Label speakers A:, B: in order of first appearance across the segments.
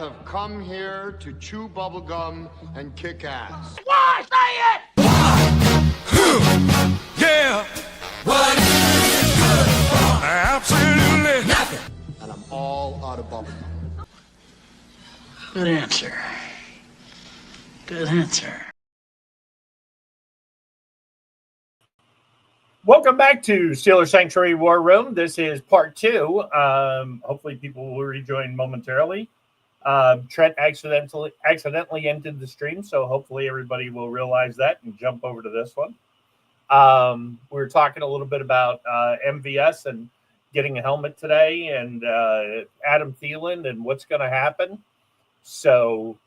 A: have come here to chew bubblegum and kick ass.
B: Why? Say it!
C: Yeah. What is good for? Absolutely
A: nothing. And I'm all out of bubblegum.
D: Good answer. Good answer.
E: Welcome back to Steelers Sanctuary War Room. This is part 2. Hopefully people will rejoin momentarily. Trent accidentally ended the stream, so hopefully everybody will realize that and jump over to this one. We were talking a little bit about MVS and getting a helmet today, and Adam Thielen and what's going to happen. So,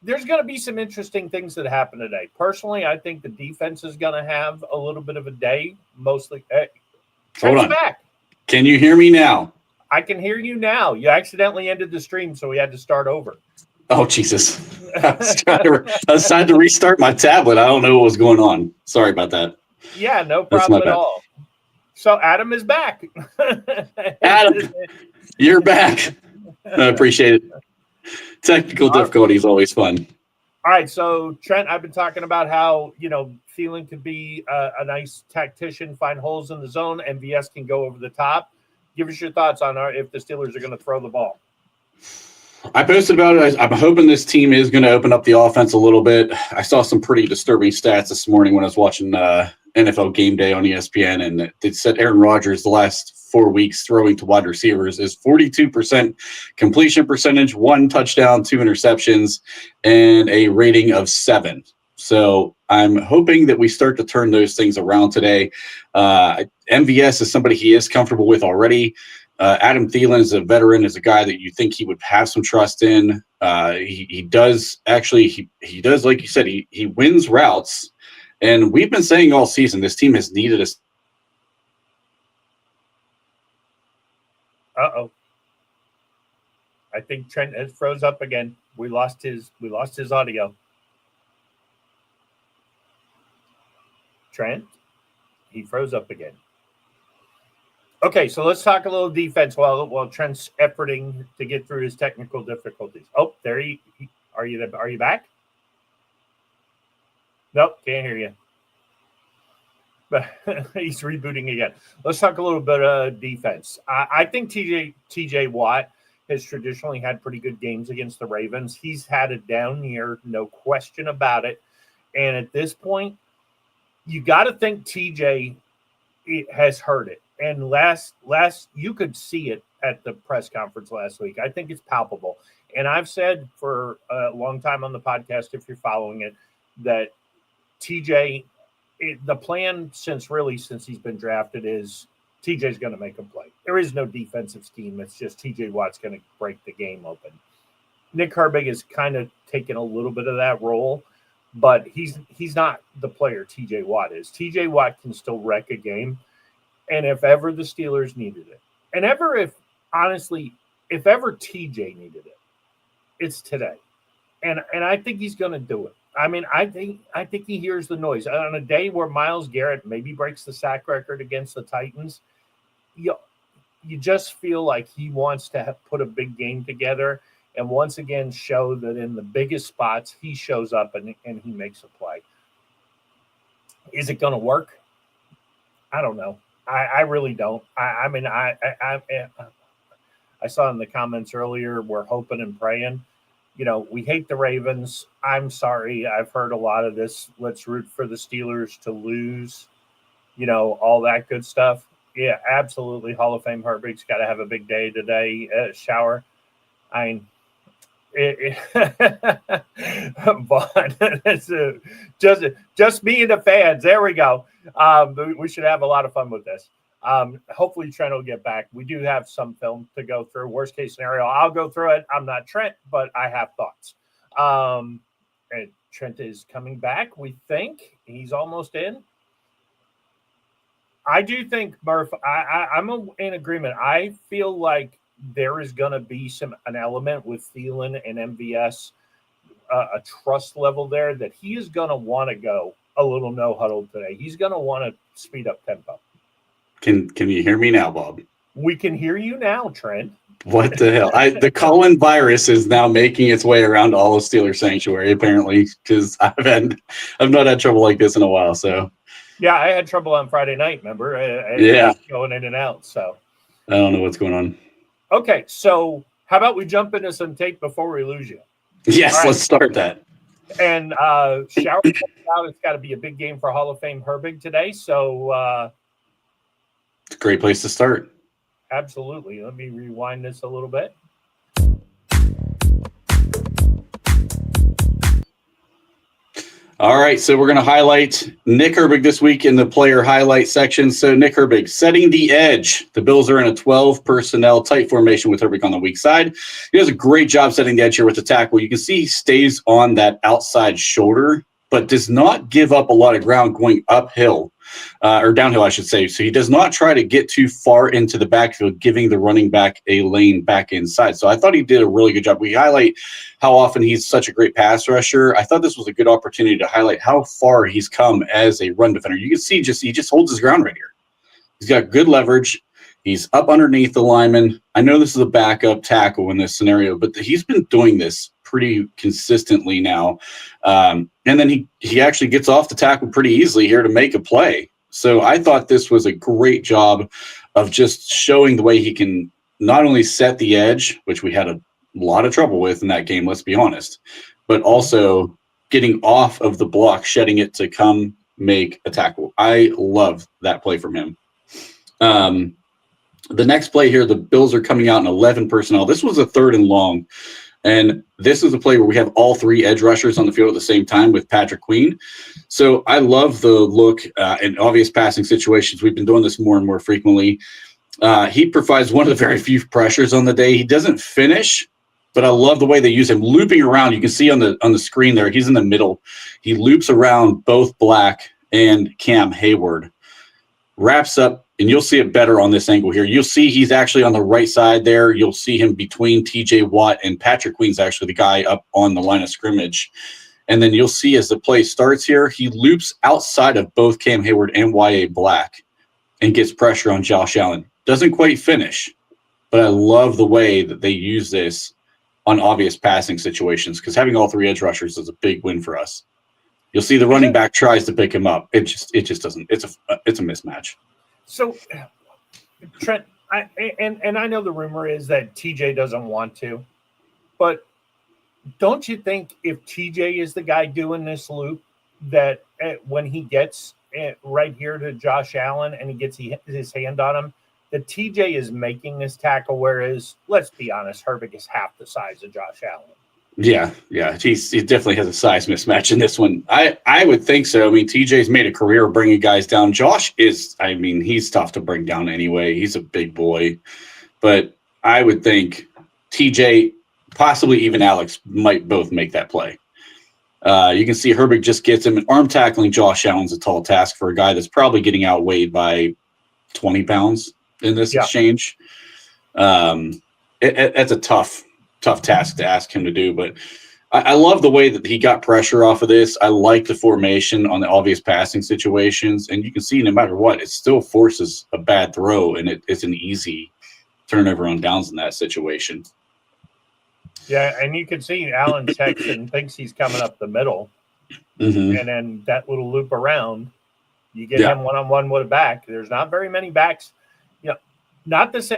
E: there's going to be some interesting things that happen today. Personally, I think the defense is going to have a little bit of a day, mostly.
F: Hold on.
E: Back.
F: Can you hear me now?
E: I can hear you now. You accidentally ended the stream, so we had to start over.
F: Oh, Jesus. I was trying to restart my tablet. I don't know what was going on. Sorry about that.
E: Yeah, no problem at all. So Adam is back.
F: Adam, you're back. I appreciate it. Technical difficulty is always fun.
E: All right, so Trent, I've been talking about how, Thielen could be a nice tactician, find holes in the zone. MVS can go over the top. Give us your thoughts on if the Steelers are going to throw the ball.
F: I posted about it. I'm hoping this team is going to open up the offense a little bit. I saw some pretty disturbing stats this morning when I was watching NFL Game Day on ESPN, and it said Aaron Rodgers the last 4 weeks throwing to wide receivers is 42% completion percentage, 1 touchdown, 2 interceptions, and a rating of 7. So I'm hoping that we start to turn those things around today. MVS is somebody he is comfortable with already. Adam Thielen is a veteran, is a guy that you think he would have some trust in. He does, like you said, he wins routes. And we've been saying all season, this team has needed a.
E: Uh-oh. I think Trent has froze up again. We lost his audio. Trent, he froze up again. Okay, so let's talk a little defense while Trent's efforting to get through his technical difficulties. Oh, there are you back? Nope, can't hear you. But he's rebooting again. Let's talk a little bit of defense. I think TJ Watt has traditionally had pretty good games against the Ravens. He's had a down year, no question about it. And at this point, you got to think TJ has heard it. And last you could see it at the press conference last week. I think it's palpable. And I've said for a long time on the podcast, if you're following it, that TJ, the plan since he's been drafted is TJ's going to make a play. There is no defensive scheme. It's just TJ Watt's going to break the game open. Nick Herbig has kind of taken a little bit of that role, but he's not the player TJ Watt is. TJ Watt can still wreck a game. And if ever the Steelers needed it, and if ever TJ needed it, it's today. And I think he's going to do it. I mean, I think he hears the noise. On a day where Myles Garrett maybe breaks the sack record against the Titans, you just feel like he wants to put a big game together and once again show that in the biggest spots he shows up and he makes a play. Is it going to work? I don't know. I really don't. I mean, I saw in the comments earlier, we're hoping and praying. We hate the Ravens. I'm sorry. I've heard a lot of this. Let's root for the Steelers to lose, all that good stuff. Yeah, absolutely. Hall of Fame Herbig's got to have a big day today. Shower. I mean, but it's just me and the fans. There we go. We should have a lot of fun with this. Hopefully Trent will get back. We do have some film to go through. Worst case scenario, I'll go through it. I'm not Trent, but I have thoughts. And Trent is coming back. We think he's almost in. I do think, Murph, I'm in agreement. I feel like there is going to be an element with Thielen and MVS, a trust level there that he is going to want to go a little no huddle today. He's going to want to speed up tempo.
F: Can you hear me now, Bob?
E: We can hear you now, Trent.
F: What the hell? The Cullen virus is now making its way around all of Steeler Sanctuary, apparently, because I've not had trouble like this in a while. So
E: yeah, I had trouble on Friday night. Remember?
F: Yeah.
E: Going in and out. So
F: I don't know what's going on.
E: okay, so how about we jump into some tape before we lose you?
F: Yes,
E: right.
F: Let's start that.
E: And Shower points out it's got to be a big game for Hall of Fame Herbig today. So
F: It's a great place to start.
E: absolutely. Let me rewind this a little bit.
F: All right, so we're going to highlight Nick Herbig this week in the player highlight section. So Nick Herbig setting the edge. The Bills are in a 12 personnel tight formation with Herbig on the weak side. He does a great job setting the edge here with the tackle. You can see he stays on that outside shoulder, but does not give up a lot of ground going uphill. Or downhill, I should say. So he does not try to get too far into the backfield, giving the running back a lane back inside. So I thought he did a really good job. We highlight how often he's such a great pass rusher. I thought this was a good opportunity to highlight how far he's come as a run defender. You can see he just holds his ground right here. He's got good leverage. He's up underneath the lineman. I know this is a backup tackle in this scenario, but he's been doing this pretty consistently now. And then he actually gets off the tackle pretty easily here to make a play. So I thought this was a great job of just showing the way he can not only set the edge, which we had a lot of trouble with in that game, let's be honest, but also getting off of the block, shedding it to come make a tackle. I love that play from him. The next play here, the Bills are coming out in 11 personnel. This was a 3rd and long. And this is a play where we have all 3 edge rushers on the field at the same time with Patrick Queen. So I love the look in obvious passing situations. We've been doing this more and more frequently. He provides one of the very few pressures on the day. He doesn't finish, but I love the way they use him looping around. You can see on the screen there, he's in the middle. He loops around both Black and Cam Hayward. Wraps up, and you'll see it better on this angle here. You'll see he's actually on the right side there. You'll see him between TJ Watt and Patrick Queen's actually the guy up on the line of scrimmage. And then you'll see as the play starts here, he loops outside of both Cam Hayward and Y.A. Black and gets pressure on Josh Allen. Doesn't quite finish, but I love the way that they use this on obvious passing situations because having all 3 edge rushers is a big win for us. You'll see the running back tries to pick him up. It just doesn't. It's a mismatch.
E: So, Trent, I know the rumor is that TJ doesn't want to, but don't you think if TJ is the guy doing this loop, that when he gets right here to Josh Allen and he gets his hand on him, that TJ is making this tackle, whereas, let's be honest, Herbig is half the size of Josh Allen.
F: Yeah. He definitely has a size mismatch in this one. I would think so. I mean, TJ's made a career of bringing guys down. Josh is, I mean, he's tough to bring down anyway. He's a big boy. But I would think TJ, possibly even Alex, might both make that play. You can see Herbig just gets him. And arm tackling Josh Allen's a tall task for a guy that's probably getting outweighed by 20 pounds in this exchange. It's a tough task to ask him to do, but I love the way that he got pressure off of this. I like the formation on the obvious passing situations, and you can see no matter what, it still forces a bad throw, and it's an easy turnover on downs in that situation.
E: Yeah, and you can see Allen checks and thinks he's coming up the middle, and then that little loop around, you get him one-on-one with a back. There's not very many backs.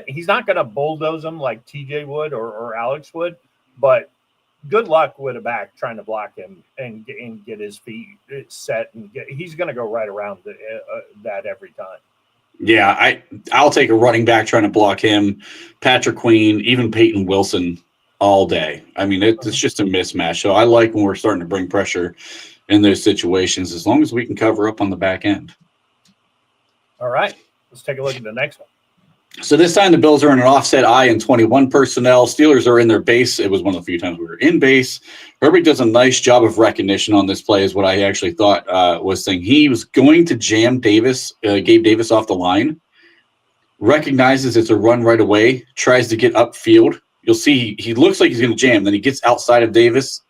E: He's not going to bulldoze them like TJ would or Alex would, but good luck with a back trying to block him and get his feet set. He's going to go right around that every time.
F: Yeah, I'll take a running back trying to block him, Patrick Queen, even Peyton Wilson all day. I mean, it's just a mismatch. So I like when we're starting to bring pressure in those situations as long as we can cover up on the back end.
E: All right, let's take a look at the next one.
F: So this time the Bills are in an offset I and 21 personnel. Steelers are in their base. It was one of the few times we were in base. Herbig does a nice job of recognition on this play is what I actually thought was saying. He was going to jam Gabe Davis off the line, recognizes it's a run right away, tries to get upfield. You'll see he looks like he's going to jam. Then he gets outside of Davis,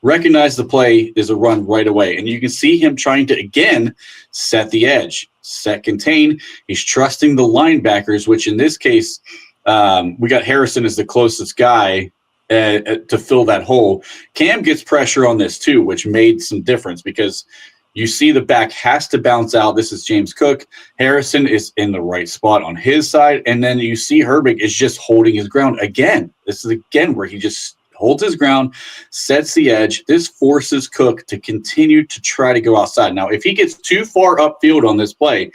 F: recognizes the play is a run right away. And you can see him trying to, again, set the edge. Set contain. He's trusting the linebackers, which in this case, We got Harrison as the closest guy to fill that hole. Cam gets pressure on this too, which made some difference because you see the back has to bounce out. This is James Cook. Harrison is in the right spot on his side. And then you see Herbig is just holding his ground again. This is again where he just holds his ground, sets the edge. This forces Cook to continue to try to go outside. Now, if he gets too far upfield on this play,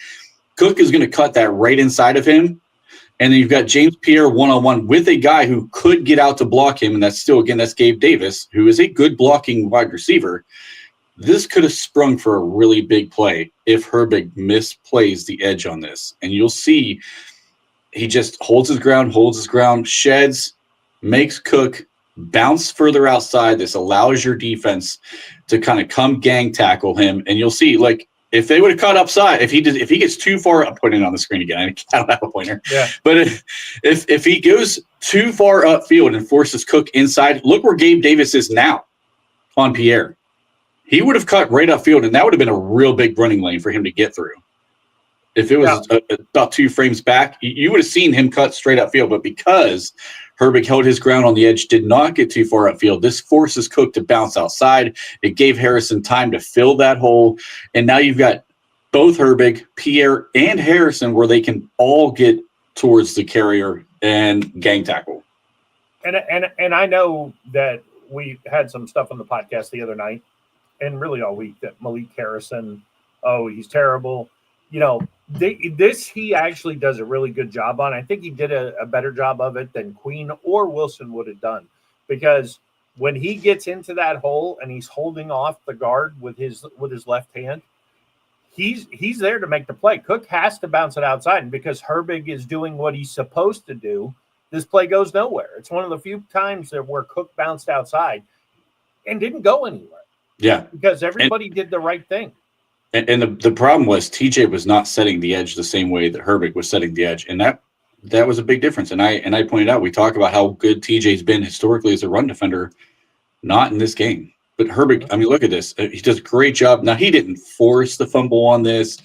F: Cook is going to cut that right inside of him. And then you've got James Pierre one-on-one with a guy who could get out to block him. And that's still, again, that's Gabe Davis, who is a good blocking wide receiver. This could have sprung for a really big play if Herbig misplays the edge on this. And you'll see he just holds his ground, sheds, makes Cook bounce further outside. This allows your defense to kind of come gang tackle him. And you'll see, like, if they would have cut upside, if he gets too far up, putting it on the screen again, I don't have a pointer. Yeah. But if he goes too far upfield and forces Cook inside, look where Gabe Davis is now on Pierre. He would have cut right upfield, and that would have been a real big running lane for him to get through. If it was about 2 frames back, you would have seen him cut straight upfield. But because Herbig held his ground on the edge, did not get too far upfield, this forces Cook to bounce outside. It gave Harrison time to fill that hole. And now you've got both Herbig, Pierre, and Harrison where they can all get towards the carrier and gang tackle.
E: And I know that we had some stuff on the podcast the other night and really all week that Malik Harrison, he's terrible. You know, he actually does a really good job on. I think he did a better job of it than Queen or Wilson would have done, because when he gets into that hole and he's holding off the guard with his left hand, he's there to make the play. Cook has to bounce it outside, and because Herbig is doing what he's supposed to do, this play goes nowhere. It's one of the few times where Cook bounced outside and didn't go anywhere.
F: Yeah,
E: because everybody did the right thing.
F: And the problem was TJ was not setting the edge the same way that Herbig was setting the edge, and that was a big difference. And I pointed out, we talk about how good TJ's been historically as a run defender, not in this game. But Herbig, I mean, look at this. He does a great job. Now, he didn't force the fumble on this.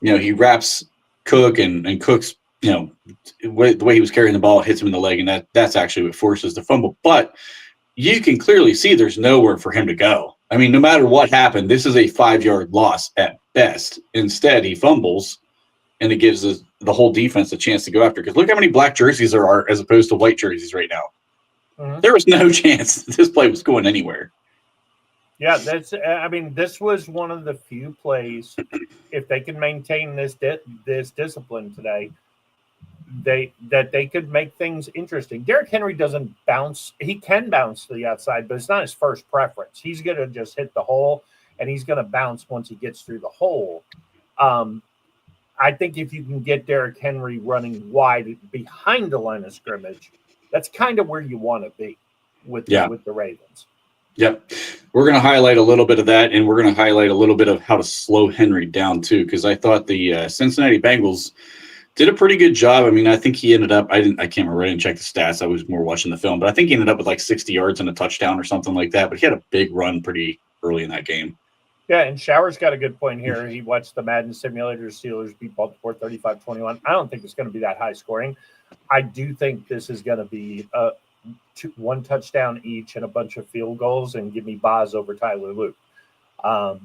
F: You know, he wraps Cook and Cook's, you know, the way he was carrying the ball hits him in the leg, and that's actually what forces the fumble. But you can clearly see there's nowhere for him to go. I mean, no matter what happened, this is a 5-yard loss at best. Instead, he fumbles, and it gives the whole defense a chance to go after. Because look how many black jerseys there are as opposed to white jerseys right now. Mm-hmm. There was no chance this play was going anywhere.
E: Yeah, this was one of the few plays, if they can maintain this discipline today, they could make things interesting. Derrick Henry doesn't bounce. He can bounce to the outside, but it's not his first preference. He's going to just hit the hole, and he's going to bounce once he gets through the hole. I think if you can get Derrick Henry running wide behind the line of scrimmage, that's kind of where you want to be with the Ravens.
F: Yep. We're going to highlight a little bit of that, and we're going to highlight a little bit of how to slow Henry down too, because I thought the Cincinnati Bengals did a pretty good job. I mean, I think he ended up, I can't remember, I didn't check the stats. I was more watching the film, but I think he ended up with like 60 yards and a touchdown or something like that. But he had a big run pretty early in that game.
E: Yeah, and Shower's got a good point here. He watched the Madden simulator. Steelers beat Baltimore 35-21. I don't think it's going to be that high scoring. I do think this is going to be one touchdown each and a bunch of field goals, and give me Boz over Tyler Luke. I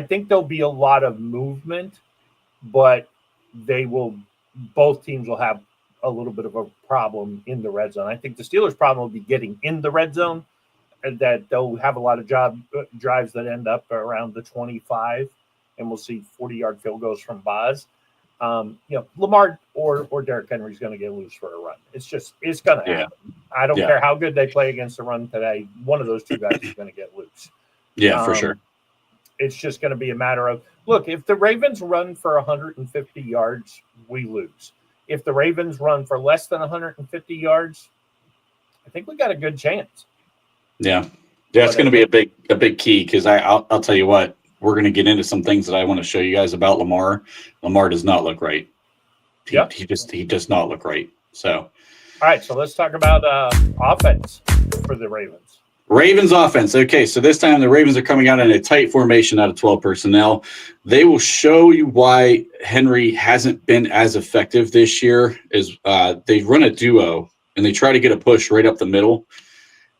E: think there'll be a lot of movement, but both teams will have a little bit of a problem in the red zone. I think the Steelers' problem will be getting in the red zone, and that they'll have a lot of drives that end up around the 25, and we'll see 40-yard field goals from Boz. Lamar or Derrick Henry is going to get loose for a run. It's going to happen. I don't care how good they play against the run today. One of those two guys is going to get loose.
F: Yeah, for sure.
E: It's just going to be a matter of, look, if the Ravens run for 150 yards, we lose. If the Ravens run for less than 150 yards, I think we got a good chance.
F: Yeah. It's going to be a big key, because I'll tell you what, we're going to get into some things that I want to show you guys about Lamar. Lamar does not look right. He does not look right. So,
E: all right, so let's talk about offense for the Ravens.
F: Ravens offense. Okay, so this time the Ravens are coming out in a tight formation out of 12 personnel. They will show you why Henry hasn't been as effective this year. They run a duo and they try to get a push right up the middle.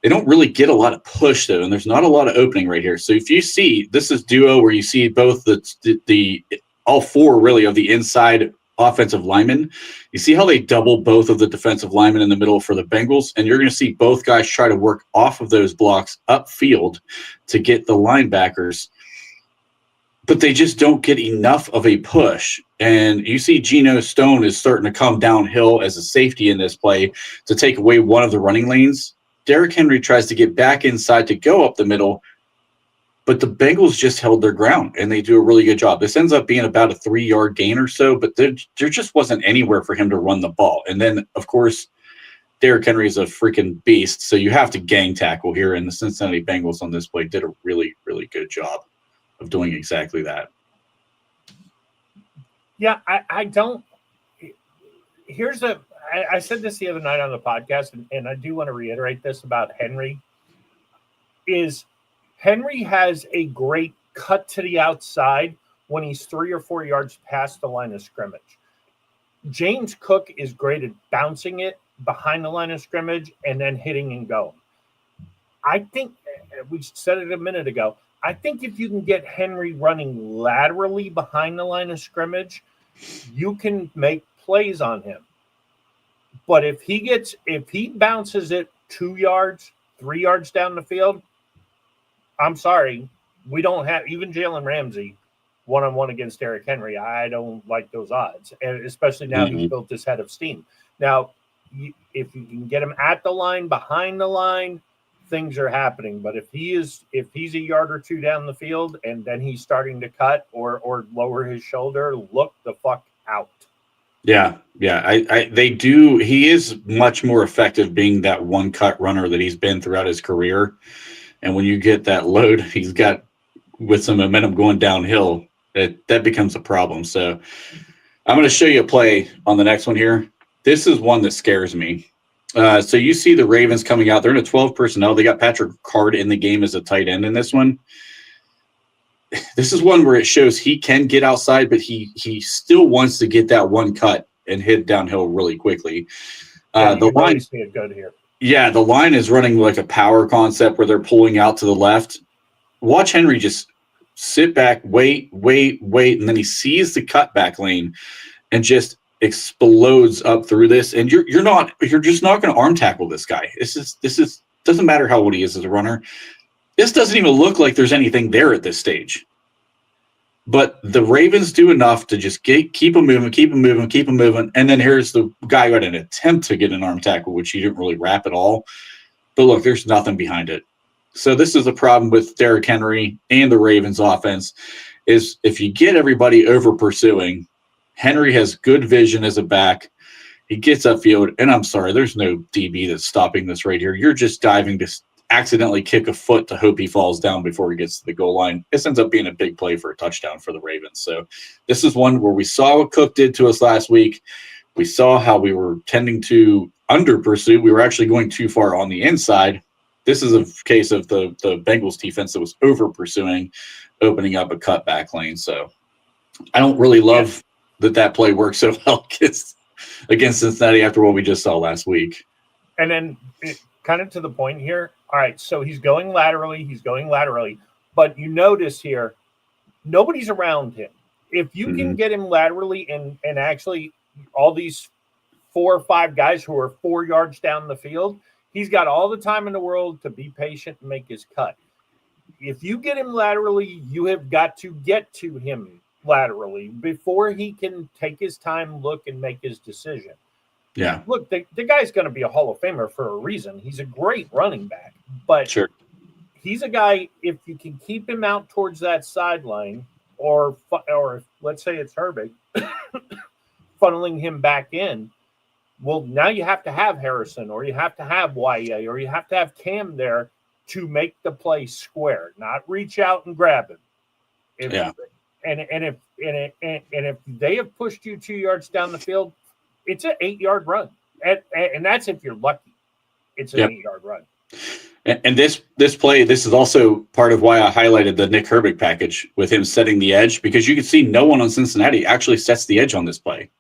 F: They don't really get a lot of push though, and there's not a lot of opening right here. So if you see, this is duo where you see both the all four really of the inside offensive linemen. You see how they double both of the defensive linemen in the middle for the Bengals, and you're going to see both guys try to work off of those blocks upfield to get the linebackers, but they just don't get enough of a push. And you see Geno Stone is starting to come downhill as a safety in this play to take away one of the running lanes. Derrick Henry tries to get back inside to go up the middle, but the Bengals just held their ground, and they do a really good job. This ends up being about a 3-yard gain or so, but there just wasn't anywhere for him to run the ball. And then, of course, Derrick Henry is a freaking beast, so you have to gang tackle here, and the Cincinnati Bengals on this play did a really, really good job of doing exactly that.
E: Yeah, I don't – I said this the other night on the podcast, and I do want to reiterate this about Henry, is – Henry has a great cut to the outside when he's 3 or 4 yards past the line of scrimmage. James Cook is great at bouncing it behind the line of scrimmage and then hitting and going. I think, we said it a minute ago, I think if you can get Henry running laterally behind the line of scrimmage, you can make plays on him. But if he bounces it 2 yards, 3 yards down the field, I'm sorry, we don't have even Jalen Ramsey one-on-one against Derrick Henry. I don't like those odds, and especially now he's built this head of steam. Now, if you can get him at the line, behind the line, things are happening. But if he's a yard or two down the field and then he's starting to cut or lower his shoulder, look the fuck out.
F: Yeah. They do. He is much more effective being that one cut runner that he's been throughout his career. And when you get that load he's got with some momentum going downhill, that becomes a problem. So I'm going to show you a play on the next one here. This is one that scares me. So you see the Ravens coming out. They're in a 12 personnel. They got Patrick Card in the game as a tight end in this one. This is one where it shows he can get outside, but he still wants to get that one cut and hit downhill really quickly. The line is
E: good here.
F: Yeah, the line is running like a power concept where they're pulling out to the left. Watch Henry just sit back, wait, and then he sees the cutback lane and just explodes up through this. And you're just not going to arm tackle this guy. This is doesn't matter how old he is as a runner. This doesn't even look like there's anything there at this stage. But the Ravens do enough to just keep him moving. And then here's the guy who had an attempt to get an arm tackle, which he didn't really wrap at all. But look, there's nothing behind it. So this is the problem with Derrick Henry and the Ravens offense is if you get everybody over pursuing, Henry has good vision as a back. He gets upfield, and I'm sorry, there's no DB that's stopping this right here. You're just diving to accidentally kick a foot to hope he falls down before he gets to the goal line. This ends up being a big play for a touchdown for the Ravens. So this is one where we saw what Cook did to us last week. We saw how we were tending to under pursue. We were actually going too far on the inside. This is a case of the Bengals defense that was over pursuing, opening up a cutback lane. So I don't really love that play worked so well against Cincinnati after what we just saw last week.
E: And then kind of to the point here. All right, so he's going laterally, but you notice here, nobody's around him. If you can get him laterally and actually all these 4 or 5 guys who are 4 yards down the field, he's got all the time in the world to be patient and make his cut. If you get him laterally, you have got to get to him laterally before he can take his time, look, and make his decision.
F: Yeah.
E: Look, the guy's going to be a Hall of Famer for a reason. He's a great running back. But
F: sure,
E: he's a guy, if you can keep him out towards that sideline, or let's say it's Herbig, funneling him back in, well, now you have to have Harrison, or you have to have YA, or you have to have Cam there to make the play square, not reach out and grab him. And if they have pushed you 2 yards down the field, it's an 8-yard run. And that's if you're lucky. It's an 8-yard run.
F: And this play, this is also part of why I highlighted the Nick Herbig package with him setting the edge, because you can see no one on Cincinnati actually sets the edge on this play.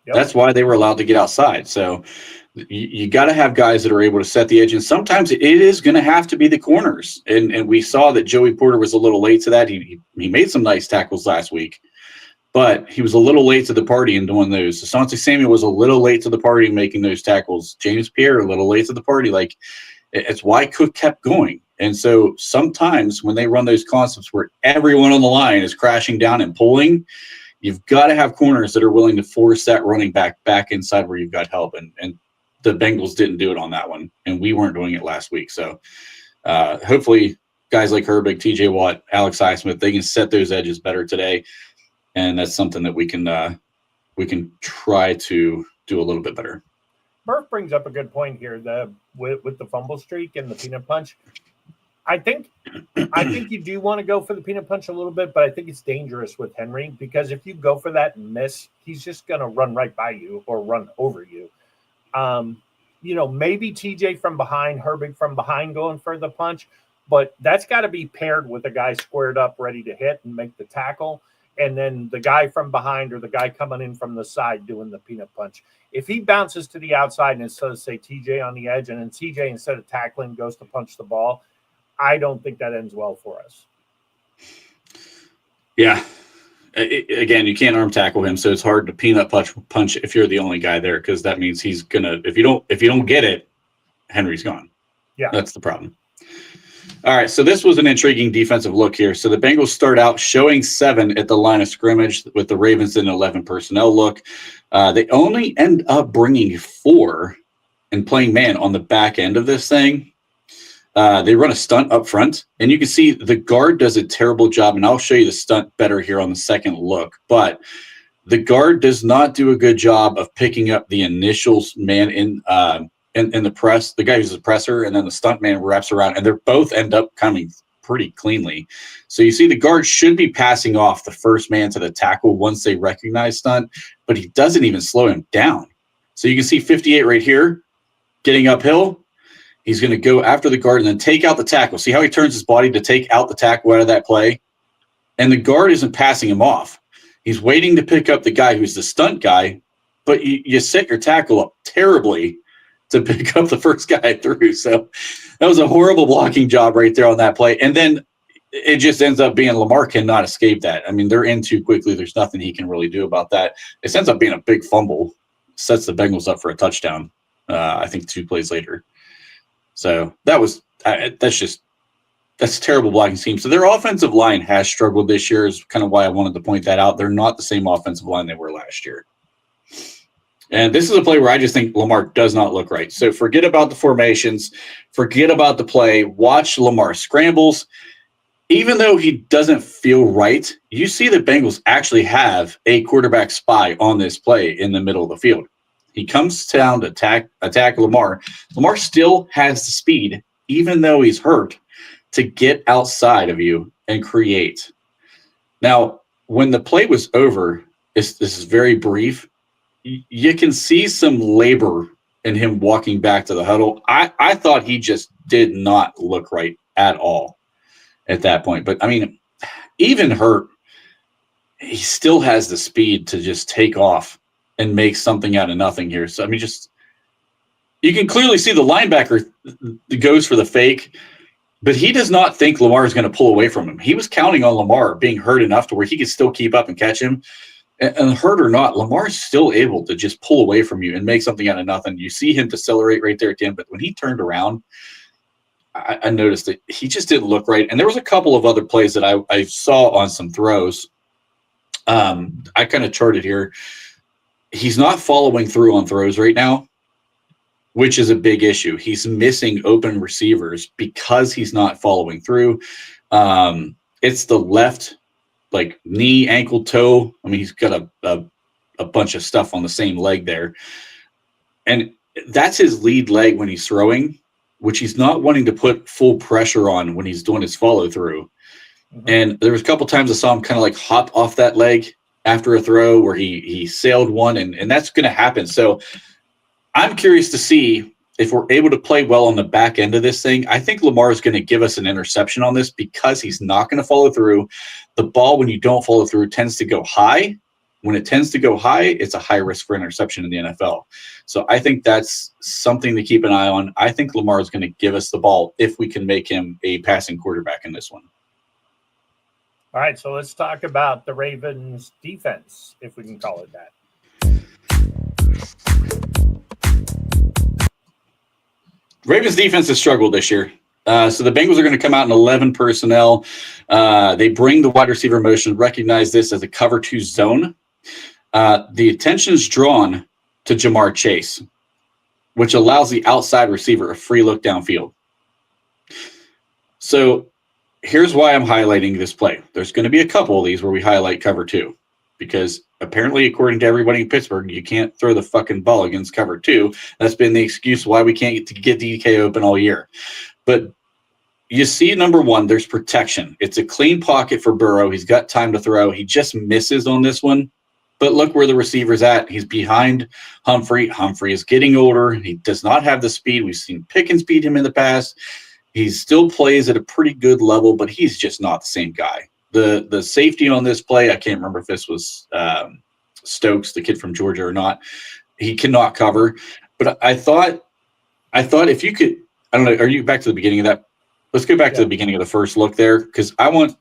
E: Yep.
F: That's why they were allowed to get outside. So you got to have guys that are able to set the edge, and sometimes it is going to have to be the corners. And we saw that Joey Porter was a little late to that. He made some nice tackles last week, but he was a little late to the party in doing those. Asante Samuel was a little late to the party making those tackles. James Pierre a little late to the party. Like, it's why Cook kept going. And so sometimes when they run those concepts where everyone on the line is crashing down and pulling, you've got to have corners that are willing to force that running back inside where you've got help. And the Bengals didn't do it on that one, and we weren't doing it last week. So hopefully guys like Herbig, TJ Watt, Alex Highsmith, they can set those edges better today. And that's something that we can try to do a little bit better.
E: Murph brings up a good point here. With the fumble streak and the peanut punch, I think you do want to go for the peanut punch a little bit, but I think it's dangerous with Henry, because if you go for that and miss, he's just going to run right by you or run over you. Maybe TJ from behind, Herbig from behind going for the punch, but that's got to be paired with a guy squared up, ready to hit and make the tackle. And then the guy from behind or the guy coming in from the side doing the peanut punch. If he bounces to the outside and instead of, say, TJ on the edge, and then TJ, instead of tackling, goes to punch the ball, I don't think that ends well for us.
F: Yeah. Again, you can't arm tackle him, so it's hard to peanut punch if you're the only guy there, because that means he's gonna. If you don't get it, Henry's gone.
E: Yeah,
F: that's the problem. All right, so this was an intriguing defensive look here. So the Bengals start out showing 7 at the line of scrimmage with the Ravens in an 11 personnel look. They only end up bringing 4 and playing man on the back end of this thing. They run a stunt up front, and you can see the guard does a terrible job, and I'll show you the stunt better here on the second look. But the guard does not do a good job of picking up the initial man in the press, the guy who's the presser, and then the stunt man wraps around, and they both end up coming pretty cleanly. So you see the guard should be passing off the first man to the tackle once they recognize stunt, but he doesn't even slow him down. So you can see 58 right here getting uphill. He's going to go after the guard and then take out the tackle. See how he turns his body to take out the tackle out of that play? And the guard isn't passing him off. He's waiting to pick up the guy who's the stunt guy, but you set your tackle up terribly to pick up the first guy through. So that was a horrible blocking job right there on that play. And then it just ends up being Lamar cannot escape that. I mean, they're in too quickly. There's nothing he can really do about that. It ends up being a big fumble, sets the Bengals up for a touchdown, I think 2 plays later. So that's a terrible blocking scheme. So their offensive line has struggled this year, is kind of why I wanted to point that out. They're not the same offensive line they were last year. And this is a play where I just think Lamar does not look right. So forget about the formations, forget about the play, watch Lamar scrambles. Even though he doesn't feel right, you see the Bengals actually have a quarterback spy on this play in the middle of the field. He comes down to attack Lamar. Lamar still has the speed, even though he's hurt, to get outside of you and create. Now, when the play was over, this is very brief. You can see some labor in him walking back to the huddle. I thought he just did not look right at all at that point. But, I mean, even hurt, he still has the speed to just take off and make something out of nothing here. So, I mean, you can clearly see the linebacker goes for the fake, but he does not think Lamar is going to pull away from him. He was counting on Lamar being hurt enough to where he could still keep up and catch him. And hurt or not, Lamar's still able to just pull away from you and make something out of nothing. You see him decelerate right there at the end, but when he turned around, I noticed that he just didn't look right. And there was a couple of other plays that I saw on some throws. I kind of charted here. He's not following through on throws right now, which is a big issue. He's missing open receivers because he's not following through. It's the left, like knee, ankle, toe. I mean, he's got a bunch of stuff on the same leg there. And that's his lead leg when he's throwing, which he's not wanting to put full pressure on when he's doing his follow through. Mm-hmm. And there was a couple times I saw him kind of like hop off that leg after a throw where he sailed one, and that's going to happen. So I'm curious to see if we're able to play well on the back end of this thing, I think Lamar is going to give us an interception on this because he's not going to follow through. The ball, when you don't follow through, tends to go high. When it tends to go high, it's a high risk for interception in the NFL. So I think that's something to keep an eye on. I think Lamar is going to give us the ball if we can make him a passing quarterback in this one.
E: All right, so let's talk about the Ravens defense, if we can call it that.
F: Ravens defense has struggled this year. So the Bengals are going to come out in 11 personnel. They bring the wide receiver motion, recognize this as a cover 2 zone. The attention is drawn to Jamar Chase, which allows the outside receiver a free look downfield. So here's why I'm highlighting this play. There's going to be a couple of these where we highlight cover 2, because apparently, according to everybody in Pittsburgh, you can't throw the fucking ball against cover 2. That's been the excuse why we can't get DK open all year. But you see, number one, there's protection. It's a clean pocket for Burrow. He's got time to throw. He just misses on this one. But look where the receiver's at. He's behind Humphrey. Humphrey is getting older. He does not have the speed. We've seen Pickens beat him in the past. He still plays at a pretty good level, but he's just not the same guy. The safety on this play, I can't remember if this was Stokes, the kid from Georgia, or not. He cannot cover. But I thought if you could, I don't know, are you back to the beginning of that? Let's go back to the beginning of the first look there, because I want,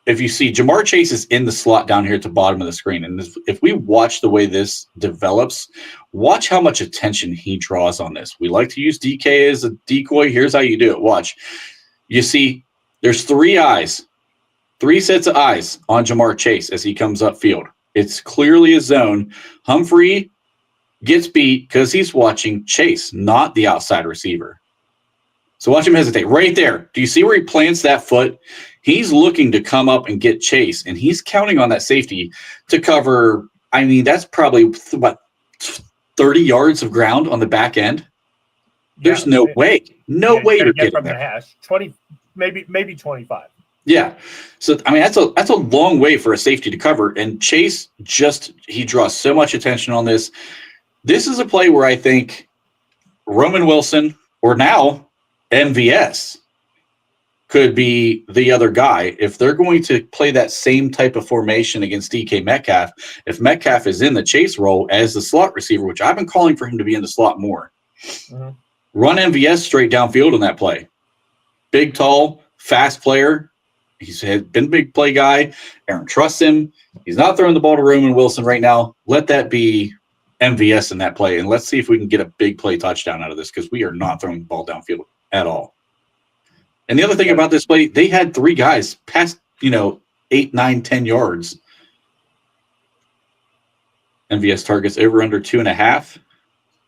F: if you see, Jamar Chase is in the slot down here at the bottom of the screen. And if we watch the way this develops, watch how much attention he draws on this. We like to use DK as a decoy. Here's how you do it. Watch. You see, there's 3 sets of eyes on Jamar Chase as he comes upfield. It's clearly a zone. Humphrey gets beat because he's watching Chase, not the outside receiver. So watch him hesitate right there. Do you see where he plants that foot? He's looking to come up and get Chase, and he's counting on that safety to cover. I mean, that's probably what, 30 yards of ground on the back end. There's no way you're getting
E: from
F: there.
E: The hash 20, maybe 25.
F: Yeah. So, I mean, that's a long way for a safety to cover. And Chase he draws so much attention on this. This is a play where I think Roman Wilson, or now MVS, could be the other guy. If they're going to play that same type of formation against DK Metcalf, if Metcalf is in the Chase role as the slot receiver, which I've been calling for him to be in the slot more, run MVS straight downfield on that play. Big, tall, fast player. He's been a big play guy. Aaron trusts him. He's not throwing the ball to Roman Wilson right now. Let that be MVS in that play, and let's see if we can get a big play touchdown out of this, because we are not throwing the ball downfield at all. And the other thing about this play, they had 3 guys past, 8, 9, 10 yards. MVS targets over under 2.5.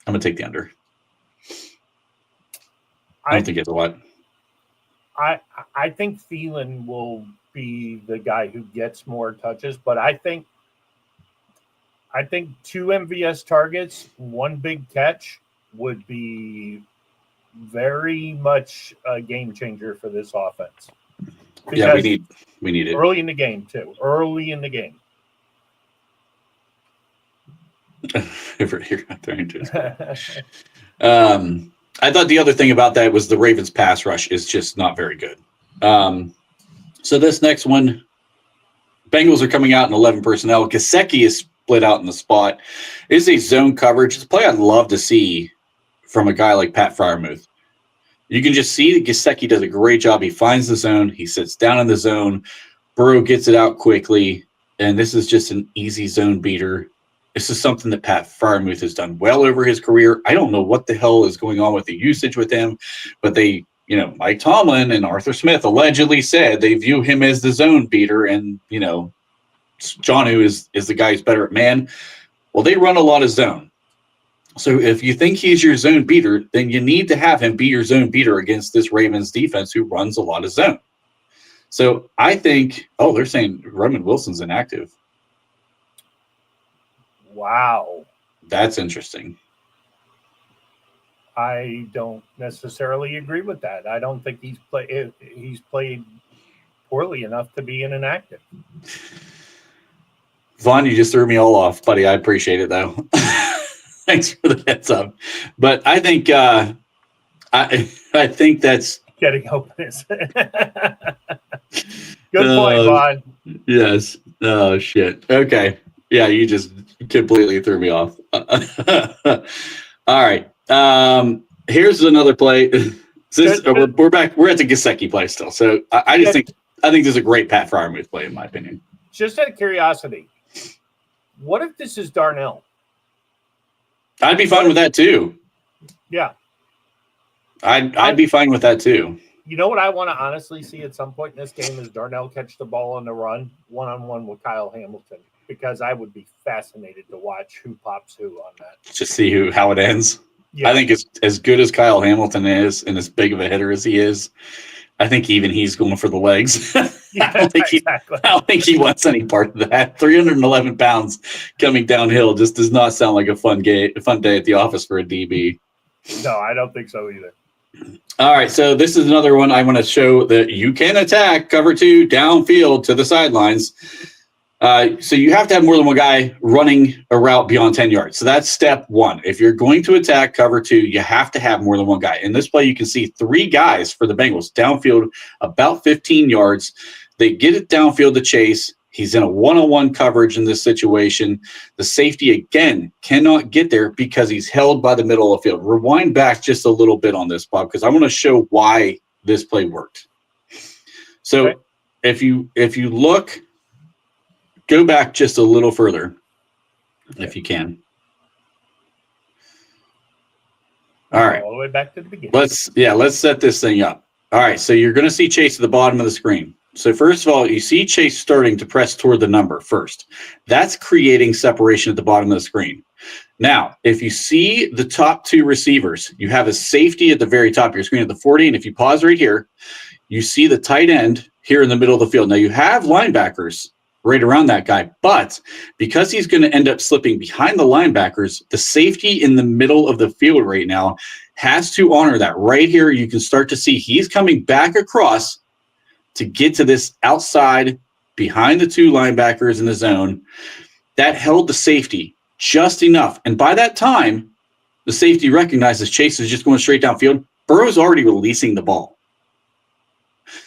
F: I'm going to take the under. I don't think it's a lot.
E: I think Thielen will be the guy who gets more touches, but I think 2 MVS targets, 1 big catch would be very much a game changer for this offense.
F: Yeah, we need it
E: early in the game too. Early in the game.
F: Over here, I'm trying to. I thought the other thing about that was the Ravens' pass rush is just not very good. So this next one, Bengals are coming out in 11 personnel. Gesicki is split out in the spot. It is a zone coverage. It's a play I'd love to see from a guy like Pat Freiermuth. You can just see that Gesicki does a great job. He finds the zone. He sits down in the zone. Burrow gets it out quickly, and this is just an easy zone beater. This is something that Pat Freiermuth has done well over his career. I don't know what the hell is going on with the usage with him, but they, Mike Tomlin and Arthur Smith allegedly said they view him as the zone beater, and, Jonnu is the guy who's better at man. Well, they run a lot of zone. So if you think he's your zone beater, then you need to have him be your zone beater against this Ravens defense who runs a lot of zone. So I think, they're saying Roman Wilson's inactive.
E: Wow.
F: That's interesting.
E: I don't necessarily agree with that. I don't think he's played poorly enough to be inactive.
F: Vaughn, you just threw me all off, buddy. I appreciate it, though. Thanks for the heads up. But I think I think that's
E: getting open is. Good point, Vaughn.
F: yes. Oh shit. Okay. Yeah, you just completely threw me off. All right. Here's another play. We're back. We're at the Gesicki play still. So I think this is a great Pat Freiermuth play in my opinion.
E: Just out of curiosity, what if this is Darnell?
F: I'd be fine with that too.
E: Yeah.
F: I'd be fine with that too.
E: You know what I want to honestly see at some point in this game is Darnell catch the ball on the run one-on-one with Kyle Hamilton, because I would be fascinated to watch who pops who on that.
F: Just see how it ends. Yeah. I think as good as Kyle Hamilton is and as big of a hitter as he is, I think even he's going for the legs.
E: Yeah,
F: I don't think he wants any part of that. 311 pounds coming downhill just does not sound like a fun day at the office for a DB.
E: No, I don't think so either.
F: All right, so this is another one I want to show that you can attack cover 2 downfield to the sidelines. So you have to have more than one guy running a route beyond 10 yards. So that's step 1. If you're going to attack cover 2, you have to have more than one guy. In this play, you can see 3 guys for the Bengals downfield about 15 yards. They get it downfield to Chase. He's in a one-on-one coverage in this situation. The safety, again, cannot get there because he's held by the middle of the field. Rewind back just a little bit on this, Bob, because I want to show why this play worked. So okay. if you look, go back just a little further, if you can. All right.
E: All the way back to the beginning.
F: Let's set this thing up. All right, so you're going to see Chase at the bottom of the screen. So first of all, you see Chase starting to press toward the number first. That's creating separation at the bottom of the screen. Now, if you see the top 2 receivers, you have a safety at the very top of your screen at the 40. And if you pause right here, you see the tight end here in the middle of the field. Now, you have linebackers right around that guy, but because he's going to end up slipping behind the linebackers, the safety in the middle of the field right now has to honor that. Right here, you can start to see he's coming back across to get to this outside behind the 2 linebackers in the zone. That held the safety just enough. And by that time, the safety recognizes Chase is just going straight downfield. Burrow's already releasing the ball.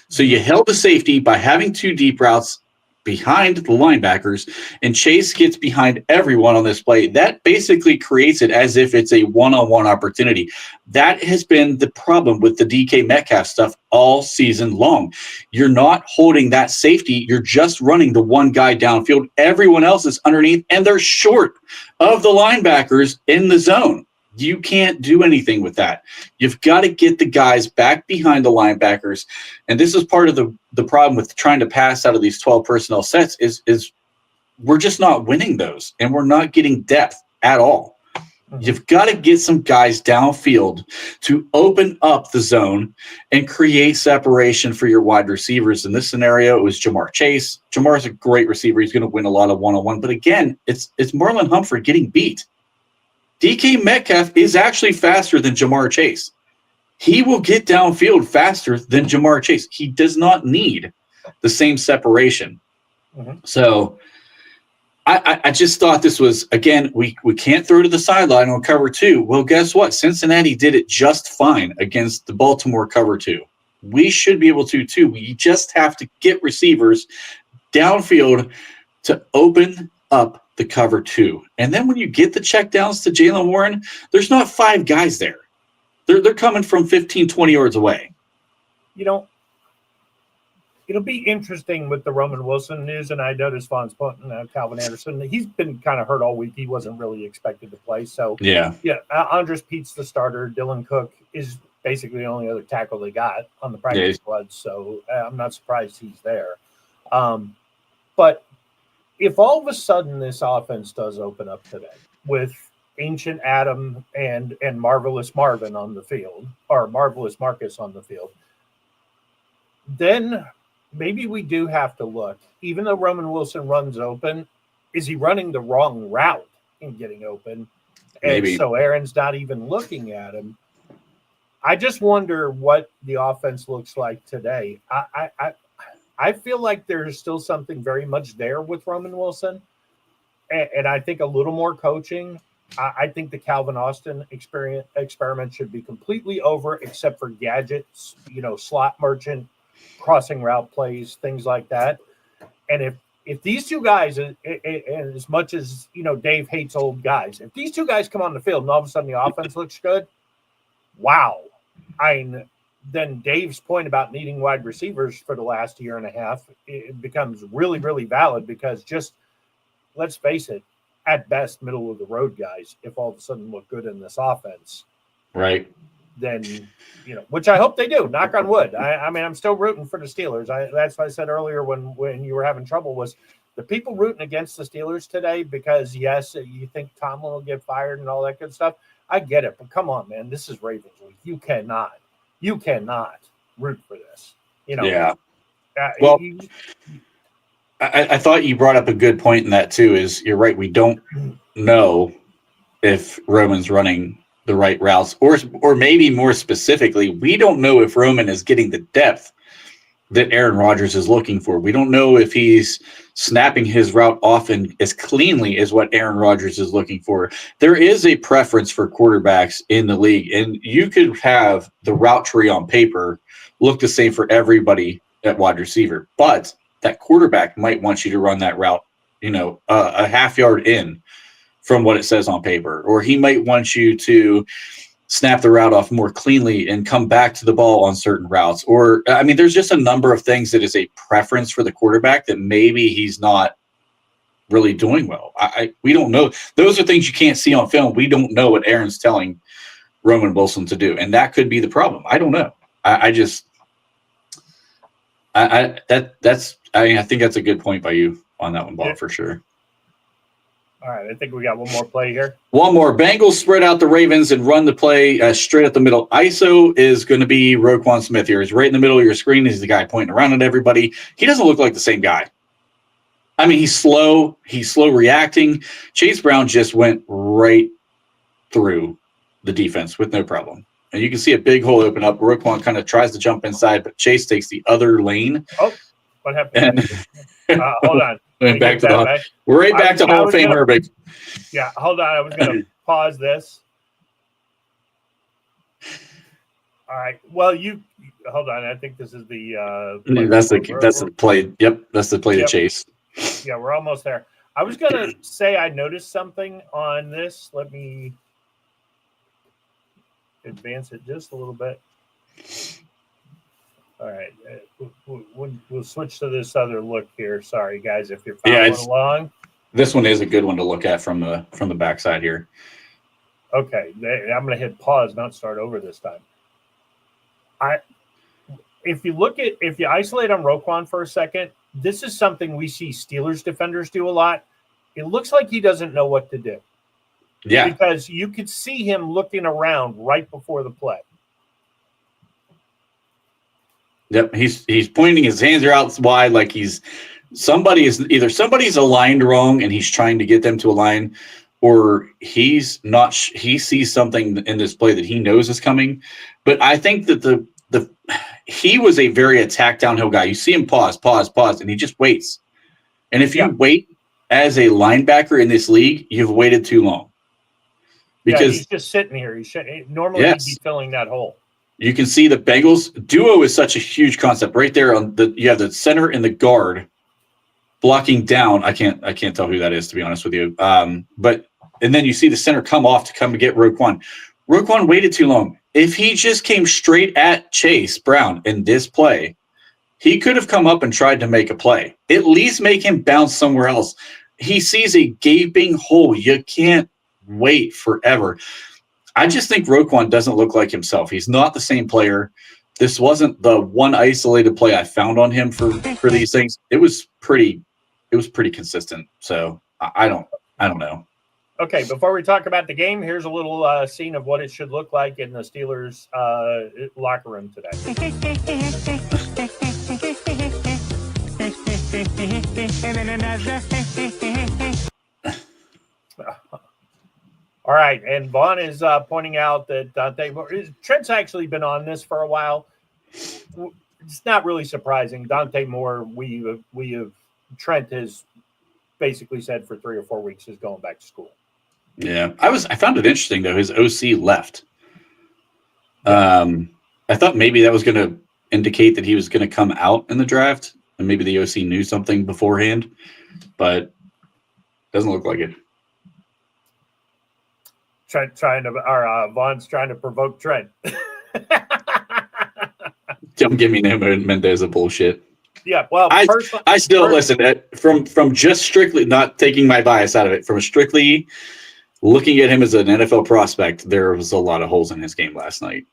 F: So you held the safety by having 2 deep routes behind the linebackers, and Chase gets behind everyone on this play. That basically creates it as if it's a one-on-one opportunity. That has been the problem with the DK Metcalf stuff all season long. You're not holding that safety. You're just running the one guy downfield. Everyone else is underneath, and they're short of the linebackers in the zone. You can't do anything with that. You've got to get the guys back behind the linebackers. And this is part of the problem with trying to pass out of these 12 personnel sets is we're just not winning those, and we're not getting depth at all. You've got to get some guys downfield to open up the zone and create separation for your wide receivers. In this scenario, it was Jamar Chase. Jamar's a great receiver. He's going to win a lot of one-on-one. But again, it's Marlon Humphrey getting beat. DK Metcalf is actually faster than Jamar Chase. He will get downfield faster than Jamar Chase. He does not need the same separation. Mm-hmm. So I just thought this was, again, we can't throw to the sideline on cover 2. Well, guess what? Cincinnati did it just fine against the Baltimore cover 2. We should be able to too. We just have to get receivers downfield to open up the cover 2. And then when you get the checkdowns to Jaylen Warren, there's not 5 guys there. They're coming from 15, 20 yards away.
E: You know, it'll be interesting with the Roman Wilson news, and I noticed Vaughn's putting Calvin Anderson. He's been kind of hurt all week. He wasn't really expected to play. So, yeah, Andres Pete's the starter. Dylan Cook is basically the only other tackle they got on the practice squad. So I'm not surprised he's there. But if all of a sudden this offense does open up today with Ancient Adam and Marvelous Marvin on the field, or Marvelous Marcus on the field, then maybe we do have to look. Even though Roman Wilson runs open, is he running the wrong route in getting open? And maybe. So Aaron's not even looking at him. I just wonder what the offense looks like today. I feel like there's still something very much there with Roman Wilson. And I think a little more coaching I think the Calvin Austin experiment should be completely over, except for gadgets, slot merchant, crossing route plays, things like that. And if these two guys, and as much as Dave hates old guys, if these two guys come on the field and all of a sudden the offense looks good, wow. Then Dave's point about needing wide receivers for the last year and a half, it becomes really, really valid, because just let's face it, at best, middle of the road guys, if all of a sudden look good in this offense,
F: Right.
E: then, which I hope they do, knock on wood. I mean, I'm still rooting for the Steelers. That's what I said earlier when you were having trouble, was the people rooting against the Steelers today because, yes, you think Tomlin will get fired and all that good stuff. I get it, but come on, man. This is Ravens week. You cannot root for this.
F: Yeah. Well, I thought you brought up a good point in that too, is you're right. We don't know if Roman's running the right routes, or maybe more specifically, we don't know if Roman is getting the depth that Aaron Rodgers is looking for. We don't know if he's snapping his route often as cleanly as what Aaron Rodgers is looking for. There is a preference for quarterbacks in the league, and you could have the route tree on paper look the same for everybody at wide receiver, but that quarterback might want you to run that route, a half yard in from what it says on paper, or he might want you to snap the route off more cleanly and come back to the ball on certain routes. Or, I mean, there's just a number of things that is a preference for the quarterback that maybe he's not really doing well. We don't know. Those are things you can't see on film. We don't know what Aaron's telling Roman Wilson to do, and that could be the problem. I don't know. I think that's a good point by you on that one, Bob, for sure.
E: All right, I think we got one more play here.
F: One more. Bengals spread out the Ravens and run the play straight up the middle. ISO is going to be Roquan Smith here. He's right in the middle of your screen. He's the guy pointing around at everybody. He doesn't look like the same guy. I mean, he's slow. He's slow reacting. Chase Brown just went right through the defense with no problem. And you can see a big hole open up. Roquan kind of tries to jump inside, but Chase takes the other lane.
E: Oh, what happened? Hold on.
F: We're right back to Hall of Fame Herbig.
E: Yeah, hold on. I was going to pause this. All right. Well, you hold on. I think this is the.
F: That's the play. Yep, that's the play to Chase.
E: Yeah, we're almost there. I was going to say I noticed something on this. Let me advance it just a little bit. All right, we'll switch to this other look here. Sorry, guys, if you're following along.
F: This one is a good one to look at from the backside here.
E: Okay, I'm going to hit pause, not start over this time. If you isolate on Roquan for a second, this is something we see Steelers defenders do a lot. It looks like he doesn't know what to do.
F: Yeah,
E: because you could see him looking around right before the play.
F: Yep, he's pointing, his hands are out wide, like somebody's aligned wrong and he's trying to get them to align, or he's not. He sees something in this play that he knows is coming. But I think that he was a very attack downhill guy. You see him pause, and he just waits. And if you wait as a linebacker in this league, you've waited too long. Because
E: he's just sitting here. Normally he'd be filling that hole.
F: You can see the Bengals duo is such a huge concept right there. You have the center and the guard blocking down. I can't tell who that is, to be honest with you. And then you see the center come off to come and get Roquan. Roquan waited too long. If he just came straight at Chase Brown in this play, he could have come up and tried to make a play. At least make him bounce somewhere else. He sees a gaping hole. You can't wait forever. I just think Roquan doesn't look like himself. He's not the same player. This wasn't the one isolated play I found on him for these things. It was pretty consistent. So I don't know.
E: Okay, before we talk about the game, here's a little scene of what it should look like in the Steelers locker room today. All right, and Vaughn is pointing out that Dante Moore, Trent's actually been on this for a while. It's not really surprising. Dante Moore, Trent has basically said for 3 or 4 weeks is going back to school.
F: Yeah, I found it interesting though. His OC left. I thought maybe that was going to indicate that he was going to come out in the draft, and maybe the OC knew something beforehand, but doesn't look like it.
E: Vaughn's trying to provoke Trent.
F: Don't give me no Mendoza bullshit.
E: Yeah, well,
F: I still listen from just strictly not taking my bias out of it, from strictly looking at him as an NFL prospect. There was a lot of holes in his game last night.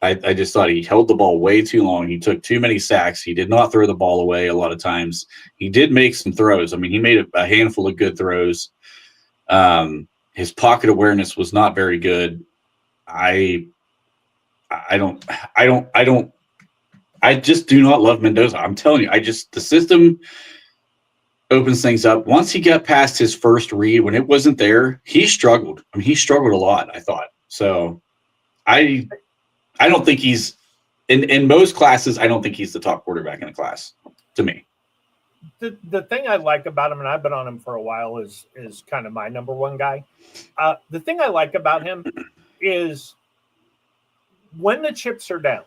F: I just thought he held the ball way too long. He took too many sacks. He did not throw the ball away a lot of times. He did make some throws. I mean, he made a handful of good throws. His pocket awareness was not very good. I just do not love Mendoza. I'm telling you, the system opens things up. Once he got past his first read, when it wasn't there, he struggled. I mean, he struggled a lot, I thought. So I don't think he's in most classes. I don't think he's the top quarterback in the class to me.
E: The thing I like about him, and I've been on him for a while, is kind of my number one guy. The thing I like about him is when the chips are down,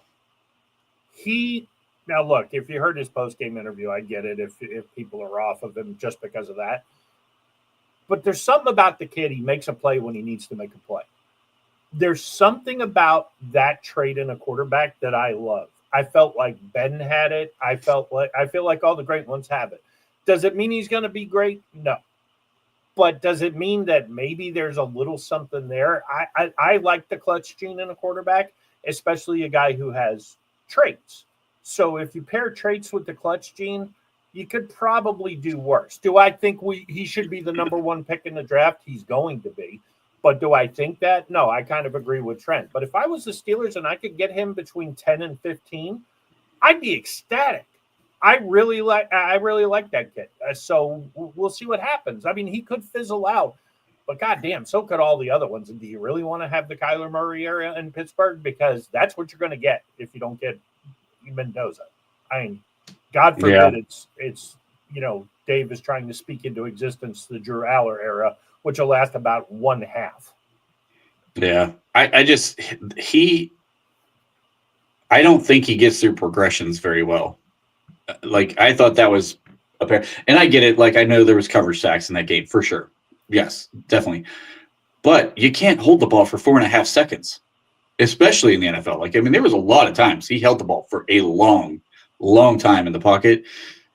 E: now look, if you heard his post-game interview, I get it if people are off of him just because of that. But there's something about the kid. He makes a play when he needs to make a play. There's something about that trait in a quarterback that I love. I felt like Ben had it. I feel like all the great ones have it. Does it mean he's going to be great? No. But does it mean that maybe there's a little something there? I like the clutch gene in a quarterback, especially a guy who has traits. So if you pair traits with the clutch gene, you could probably do worse. Do I think he should be the number one pick in the draft? He's going to be. But do I think that? No, I kind of agree with Trent. But if I was the Steelers and I could get him between 10 and 15, I'd be ecstatic. I really like that kid. So we'll see what happens. I mean, he could fizzle out, but goddamn, so could all the other ones. And do you really want to have the Kyler Murray area in Pittsburgh? Because that's what you're going to get if you don't get Mendoza. I mean, God forbid it's Dave is trying to speak into existence the Drew Aller era, which will last about one half.
F: Yeah. I don't think he gets through progressions very well. Like, I thought that was apparent. And I get it. Like, I know there was coverage sacks in that game for sure. Yes, definitely. But you can't hold the ball for 4.5 seconds, especially in the NFL. Like, I mean, there was a lot of times he held the ball for a long, long time in the pocket.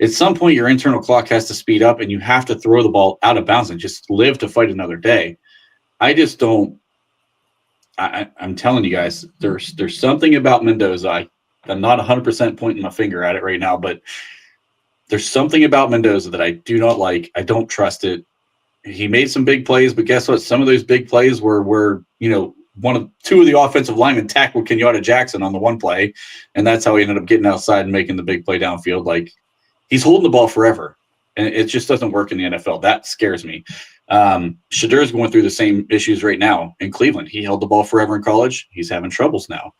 F: At some point, your internal clock has to speed up, and you have to throw the ball out of bounds and just live to fight another day. I just don't. I'm telling you guys, there's something about Mendoza. I'm not 100% pointing my finger at it right now, but there's something about Mendoza that I do not like. I don't trust it. He made some big plays, but guess what? Some of those big plays were two of the offensive linemen tackled Kenyatta Jackson on the one play, and that's how he ended up getting outside and making the big play downfield. Like, he's holding the ball forever, and it just doesn't work in the NFL. That scares me. Shedur's going through the same issues right now in Cleveland. He held the ball forever in college. He's having troubles now.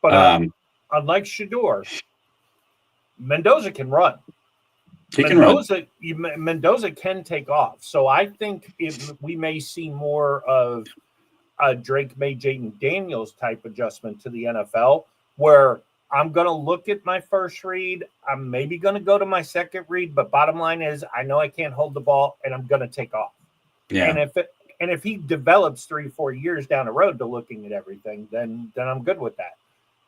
E: But unlike Shedeur, Mendoza can run. Mendoza can take off. So I think we may see more of a Drake May, Jaden Daniels type adjustment to the NFL, where I'm going to look at my first read. I'm maybe going to go to my second read, but bottom line is I know I can't hold the ball and I'm going to take off.
F: Yeah.
E: And if he develops 3-4 years down the road to looking at everything, then I'm good with that.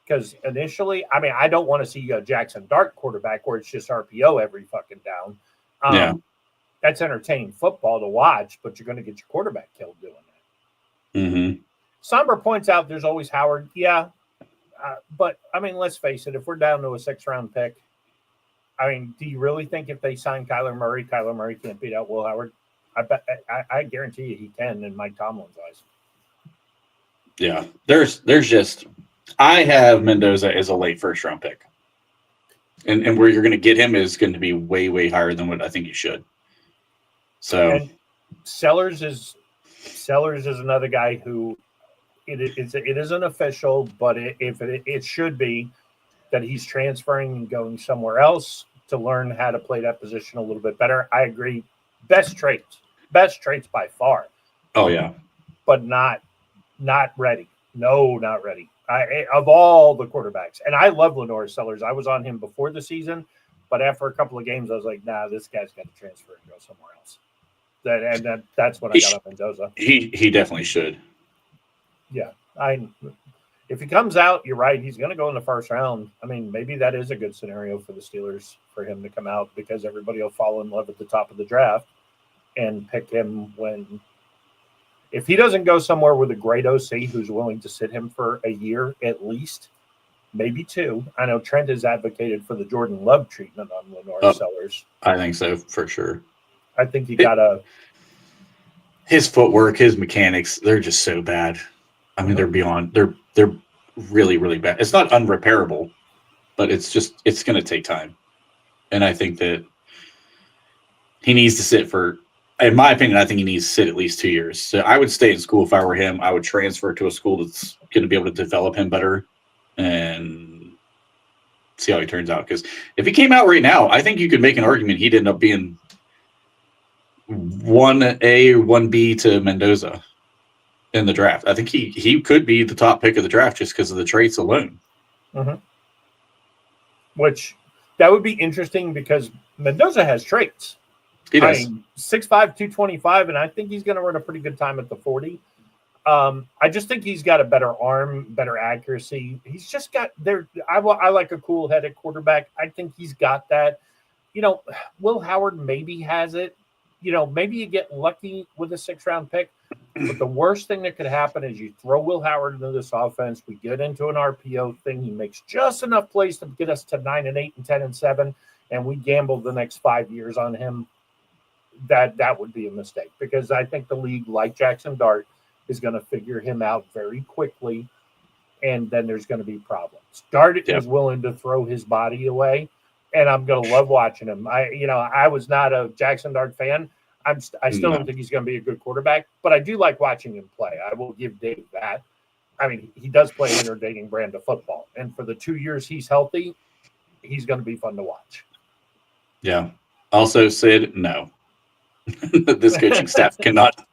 E: Because initially, I mean, I don't want to see a Jackson Dart quarterback where it's just RPO every fucking down. That's entertaining football to watch, but you're going to get your quarterback killed doing that.
F: Mm-hmm.
E: Somber points out there's always Howard. Yeah. But, I mean, let's face it. If we're down to a 6th-round pick, I mean, do you really think if they sign Kyler Murray can't beat out Will Howard? I guarantee you he can in Mike Tomlin's eyes.
F: Yeah. There's just – I have Mendoza as a late first-round pick. And where you're going to get him is going to be way, way higher than what I think you should. So
E: and Sellers is another guy who it isn't official, but it should be that he's transferring and going somewhere else to learn how to play that position a little bit better. I agree. Best traits by far.
F: Oh yeah.
E: but not ready. No, not ready. Of all the quarterbacks, and I love Lenore Sellers. I was on him before the season, but after a couple of games, I was like, nah, this guy's got to transfer and go somewhere else. That's when I got up Mendoza.
F: He definitely should.
E: Yeah, if he comes out, you're right. He's going to go in the first round. I mean, maybe that is a good scenario for the Steelers for him to come out because everybody will fall in love at the top of the draft and pick him when. If he doesn't go somewhere with a great OC who's willing to sit him for a year at least, maybe 2. I know Trent has advocated for the Jordan Love treatment on Lenore Sellers.
F: I think so for sure.
E: I think you got
F: his footwork, his mechanics, they're just so bad. I mean, they're beyond. They're really, really bad. It's not unrepairable, but it's going to take time. And I think that he needs to sit for. In my opinion, I think he needs to sit at least 2 years. So I would stay in school if I were him. I would transfer to a school that's going to be able to develop him better and see how he turns out. Because if he came out right now, I think you could make an argument he'd end up being 1A or 1B to Mendoza in the draft. I think he could be the top pick of the draft just because of the traits alone.
E: Mm-hmm. Which that would be interesting because Mendoza has traits.
F: He does.
E: 6'5", 225, and I think he's going to run a pretty good time at the 40. I just think he's got a better arm, better accuracy. He's just got there. I like a cool-headed quarterback. I think he's got that. Will Howard maybe has it. Maybe you get lucky with a 6th-round pick. But the worst thing that could happen is you throw Will Howard into this offense. We get into an RPO thing. He makes just enough plays to get us to 9-8 and 10-7, and we gamble the next 5 years on him. That would be a mistake because I think the league, like Jackson Dart, is going to figure him out very quickly, and then there's going to be problems. Dart is willing to throw his body away, and I'm going to love watching him. I was not a Jackson Dart fan. I still don't think he's going to be a good quarterback, but I do like watching him play. I will give Dave that. I mean, he does play an entertaining brand of football, and for the 2 years he's healthy, he's going to be fun to watch.
F: Yeah. Also, Sid, no. This coaching staff cannot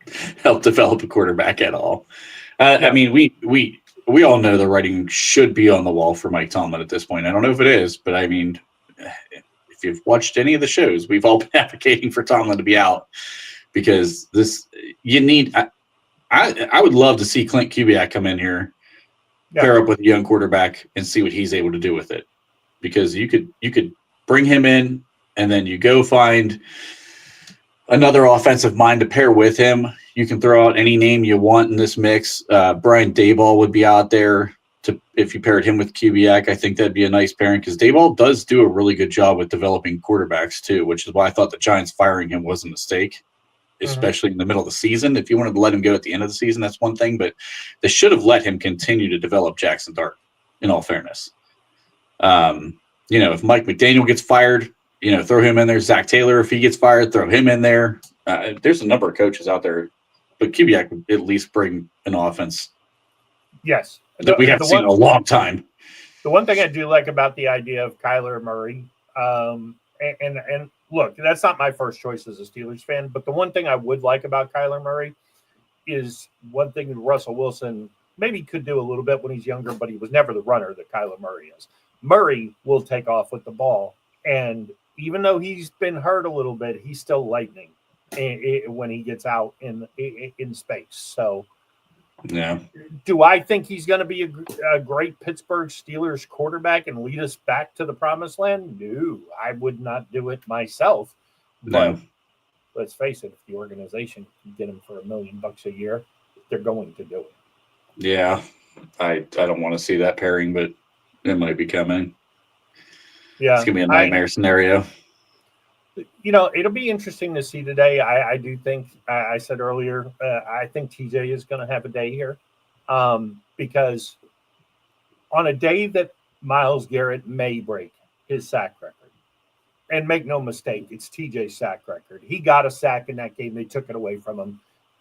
F: help develop a quarterback at all. I mean, we all know the writing should be on the wall for Mike Tomlin at this point. I don't know if it is, but I mean, if you've watched any of the shows, we've all been advocating for Tomlin to be out because you need. I would love to see Clint Kubiak come in here, pair up with a young quarterback, and see what he's able to do with it. Because you could bring him in, and then you go find another offensive mind to pair with him. You can throw out any name you want in this mix. Brian Daboll would be out there if you paired him with Kubiak. I think that'd be a nice pairing because Daboll does do a really good job with developing quarterbacks too, which is why I thought the Giants firing him was a mistake, especially in the middle of the season. If you wanted to let him go at the end of the season, that's one thing, but they should have let him continue to develop Jackson Dart, in all fairness. If Mike McDaniel gets fired, throw him in there. Zach Taylor, if he gets fired, throw him in there. There's a number of coaches out there, but Kubiak would at least bring an offense.
E: Yes.
F: That we haven't seen in a long time.
E: The one thing I do like about the idea of Kyler Murray, and look, that's not my first choice as a Steelers fan, but the one thing I would like about Kyler Murray is one thing that Russell Wilson maybe could do a little bit when he's younger, but he was never the runner that Kyler Murray is. Murray will take off with the ball, and even though he's been hurt a little bit, he's still lightning when he gets out in space. So,
F: yeah.
E: Do I think he's going to be a great Pittsburgh Steelers quarterback and lead us back to the promised land? No, I would not do it myself.
F: No.
E: But let's face it, if the organization can get him for $1 million a year, they're going to do it.
F: Yeah. I don't want to see that pairing, but it might be coming.
E: Yeah.
F: It's going to be a nightmare scenario.
E: It'll be interesting to see today. I do think, I said earlier, I think TJ is going to have a day here because on a day that Myles Garrett may break his sack record, and make no mistake, it's TJ's sack record. He got a sack in that game. They took it away from him.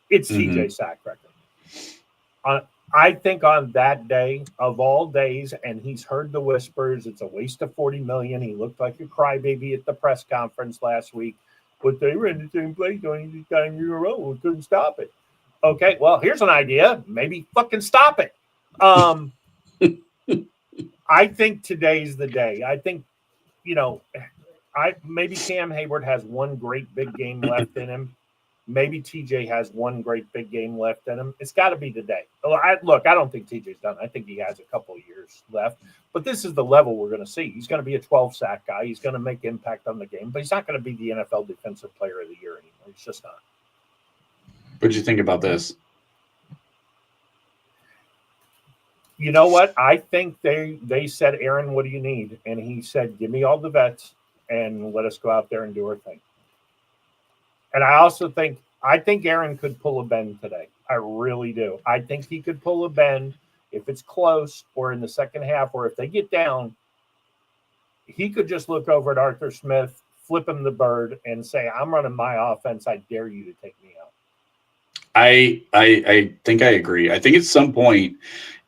E: It's TJ's sack record. I think on that day of all days, and he's heard the whispers, it's a waste of $40 million. He looked like a crybaby at the press conference last week, but they ran the same play 20 times in a row and couldn't stop it. Okay, well, here's an idea. Maybe fucking stop it. I think today's the day. I think, maybe Cam Hayward has one great big game left in him. Maybe TJ has one great big game left in him. It's got to be today. I don't think TJ's done. I think he has a couple of years left. But this is the level we're going to see. He's going to be a 12-sack guy. He's going to make impact on the game. But he's not going to be the NFL Defensive Player of the Year anymore. He's just not.
F: What did you think about this?
E: You know what? I think they said, Aaron, what do you need? And he said, give me all the vets and let us go out there and do our thing. And I also think Aaron could pull a bend today. I really do. I think he could pull a bend if it's close or in the second half, or if they get down, he could just look over at Arthur Smith, flip him the bird, and say, I'm running my offense. I dare you to take me out.
F: I think I agree. I think at some point,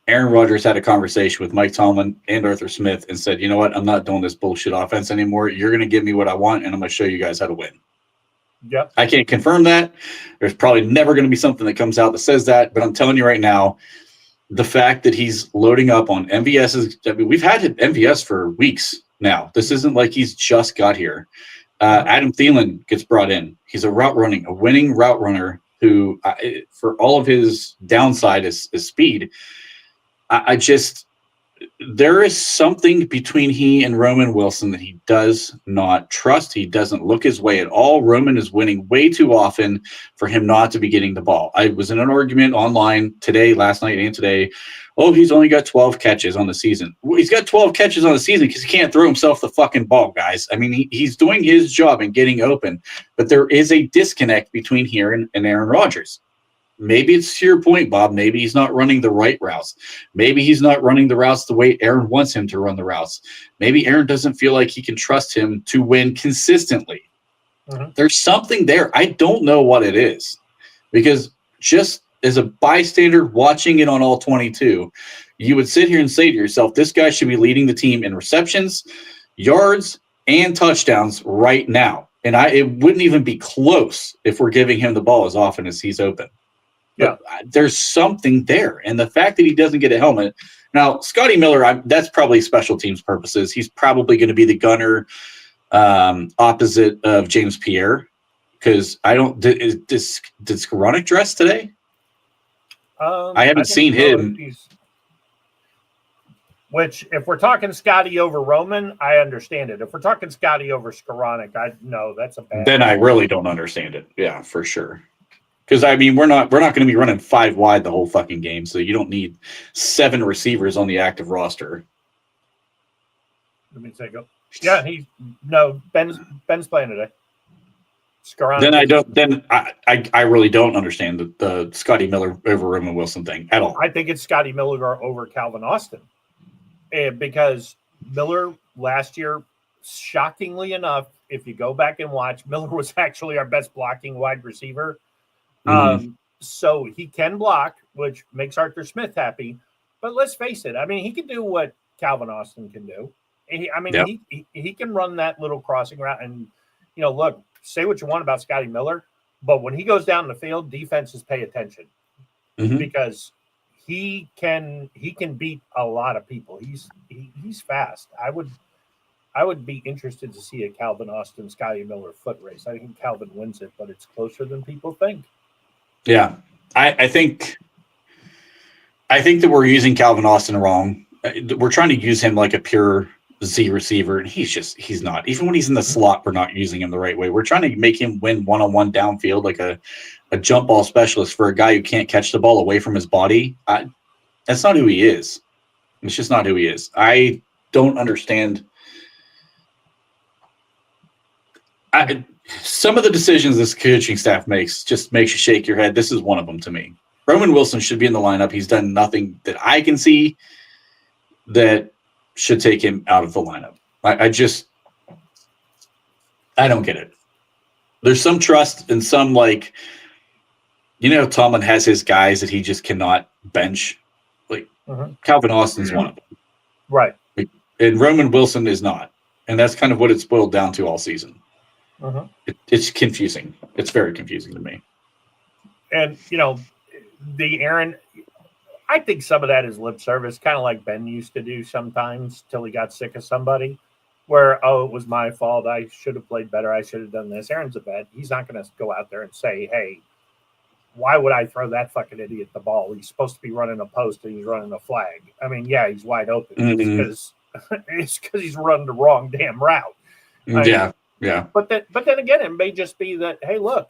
F: Aaron Rodgers had a conversation with Mike Tomlin and Arthur Smith and said, you know what? I'm not doing this bullshit offense anymore. You're going to give me what I want, and I'm going to show you guys how to win.
E: Yep.
F: I can't confirm that. There's probably never going to be something that comes out that says that, but I'm telling you right now, the fact that he's loading up on MVS's, I mean, we've had MVS for weeks now. This isn't like he's just got here. Adam Thielen gets brought in. He's a winning route runner who, for all of his downside is speed. There is something between he and Roman Wilson that he does not trust. He doesn't look his way at all. Roman is winning way too often for him not to be getting the ball. I was in an argument online last night and today. Oh, he's only got 12 catches on the season. Well, he's got 12 catches on the season because he can't throw himself the fucking ball, guys. I mean, he's doing his job and getting open, but there is a disconnect between here and Aaron Rodgers. Maybe it's to your point, Bob. Maybe he's not running the right routes. Maybe he's not running the routes the way Aaron wants him to run the routes. Maybe Aaron doesn't feel like he can trust him to win consistently. Mm-hmm. There's something there. I don't know what it is, because just as a bystander watching it on all 22, you would sit here and say to yourself, this guy should be leading the team in receptions, yards, and touchdowns right now. And it wouldn't even be close if we're giving him the ball as often as he's open. Yeah, there's something there. And the fact that he doesn't get a helmet. Now, Scotty Miller, that's probably special teams purposes. He's probably going to be the gunner opposite of James Pierre, because did Skoranek dress today? I haven't seen him.
E: Which, if we're talking Scotty over Roman, I understand it. If we're talking Scotty over Skoranek, that's a bad.
F: Then I really don't understand it. Yeah, for sure. Because, I mean, we're not going to be running 5 wide the whole fucking game, so you don't need 7 receivers on the active roster.
E: Let me take a. Yeah, Ben's playing today.
F: Skoranek. Then I really don't understand the Scotty Miller over Roman Wilson thing at all.
E: I think it's Scotty Miller over Calvin Austin, because Miller last year, shockingly enough, if you go back and watch, Miller was actually our best blocking wide receiver. Mm-hmm. So he can block, which makes Arthur Smith happy. But let's face it. I mean, he can do what Calvin Austin can do. He can run that little crossing route. And, look, say what you want about Scotty Miller, but when he goes down the field, defenses pay attention, mm-hmm. because he can beat a lot of people. He's fast. I would be interested to see a Calvin Austin, Scotty Miller foot race. I think Calvin wins it, but it's closer than people think.
F: Yeah, I think that we're using Calvin Austin wrong. We're trying to use him like a pure Z receiver, and he's not. Even when he's in the slot, we're not using him the right way. We're trying to make him win one-on-one downfield like a jump ball specialist for a guy who can't catch the ball away from his body. That's not who he is. It's just not who he is. I don't understand. Some of the decisions this coaching staff makes just makes you shake your head. This is one of them to me. Roman Wilson should be in the lineup. He's done nothing that I can see that should take him out of the lineup. I don't get it. There's some trust and some, Tomlin has his guys that he just cannot bench. Calvin Austin's one of them.
E: Right.
F: And Roman Wilson is not. And that's kind of what it's boiled down to all season.
E: Uh-huh.
F: It's confusing. It's very confusing to me.
E: And, the Aaron, I think some of that is lip service, kind of like Ben used to do sometimes till he got sick of somebody where, oh, it was my fault. I should have played better. I should have done this. Aaron's a vet. He's not going to go out there and say, hey, why would I throw that fucking idiot the ball? He's supposed to be running a post and he's running a flag. I mean, yeah, he's wide open. It's because he's running the wrong damn route.
F: Yeah.
E: But then again, it may just be that, hey, look,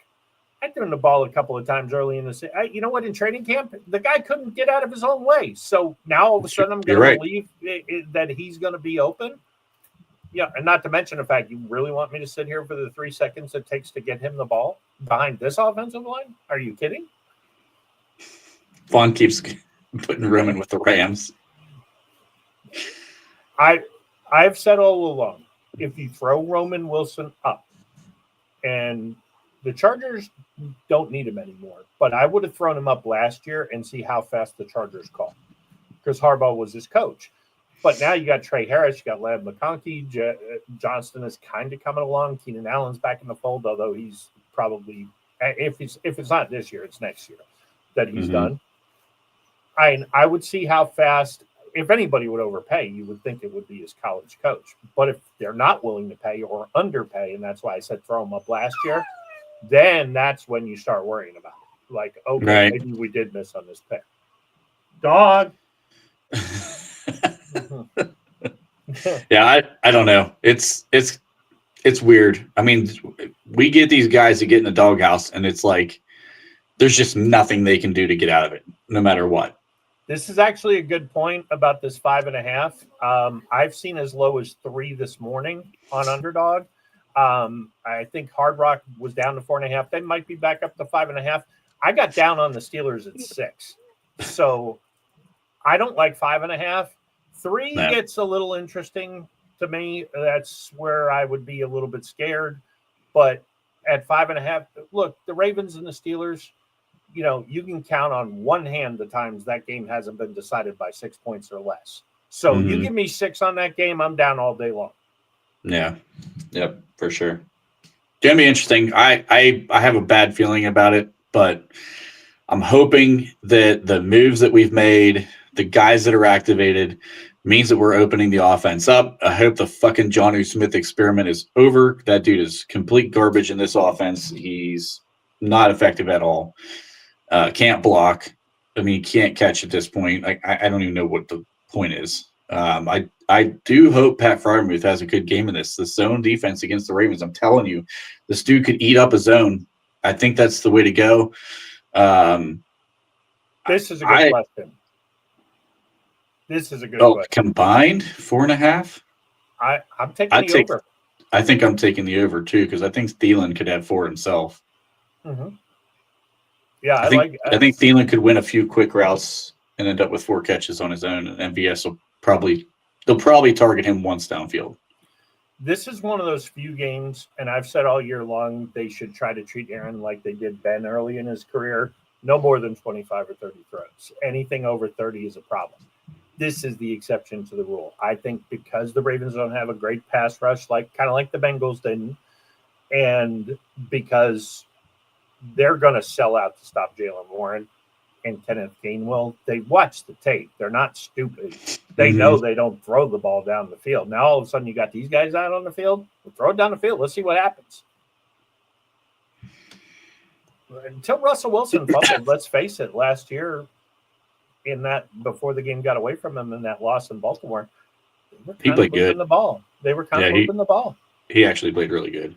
E: I threw him the ball a couple of times early in the season. You know what? In training camp, the guy couldn't get out of his own way. So now all of a sudden I'm going to believe that he's going to be open. Yeah, and not to mention the fact you really want me to sit here for the 3 seconds it takes to get him the ball behind this offensive line? Are you kidding?
F: Vaughn keeps putting Roman with the Rams.
E: I've said all along, if you throw Roman Wilson up, and the Chargers don't need him anymore, but I would have thrown him up last year and see how fast the Chargers call, because Harbaugh was his coach. But now you got Trey Harris, you got Ladd McConkey, Johnston is kind of coming along. Keenan Allen's back in the fold, although he's probably, if it's not this year, it's next year that he's done. I would see how fast, if anybody would overpay, you would think it would be his college coach. But if they're not willing to pay or underpay, and that's why I said throw him up last year, then that's when you start worrying about it. Like, okay, maybe we did miss on this pick. Dog.
F: Yeah, I don't know. It's weird. I mean, we get these guys to get in the doghouse, and it's like there's just nothing they can do to get out of it, no matter what.
E: This is actually a good point about this 5.5. I've seen as low as 3 this morning on Underdog. I think Hard Rock was down to 4.5. They might be back up to 5.5. I got down on the Steelers at 6. So I don't like 5.5. 3 gets a little interesting to me. That's where I would be a little bit scared. But at 5.5, look, the Ravens and the Steelers, you know, you can count on one hand the times that game hasn't been decided by 6 points or less. So you give me 6 on that game, I'm down all day long.
F: Yeah. Yep, for sure. Gonna be interesting. I have a bad feeling about it, but I'm hoping that the moves that we've made, the guys that are activated, means that we're opening the offense up. I hope the fucking Jonnu Smith experiment is over. That dude is complete garbage in this offense. He's not effective at all. Can't block. I mean, can't catch at this point. I don't even know what the point is. I do hope Pat Freiermuth has a good game in this. The zone defense against the Ravens, I'm telling you, this dude could eat up a zone. I think that's the way to go.
E: This is a good question. This is a good question.
F: Combined 4.5?
E: I'm taking the over.
F: I think I'm taking the over too, because I think Thielen could have 4 himself.
E: Mm-hmm. Yeah,
F: I think Thielen could win a few quick routes and end up with 4 catches on his own, and MVS will probably target him once downfield.
E: This is one of those few games, and I've said all year long they should try to treat Aaron like they did Ben early in his career. No more than 25 or 30 throws. Anything over 30 is a problem. This is the exception to the rule. I think because the Ravens don't have a great pass rush, kind of like the Bengals didn't, and because they're going to sell out to stop Jaylen Warren and Kenneth Gainwell, they watch the tape. They're not stupid. They know they don't throw the ball down the field. Now all of a sudden you got these guys out on the field. We'll throw it down the field. Let's see what happens. Until Russell Wilson fumbled, let's face it, last year in that before the game got away from him in that loss in Baltimore,
F: he played good.
E: The ball. They were kind of moving the ball.
F: He actually played really good.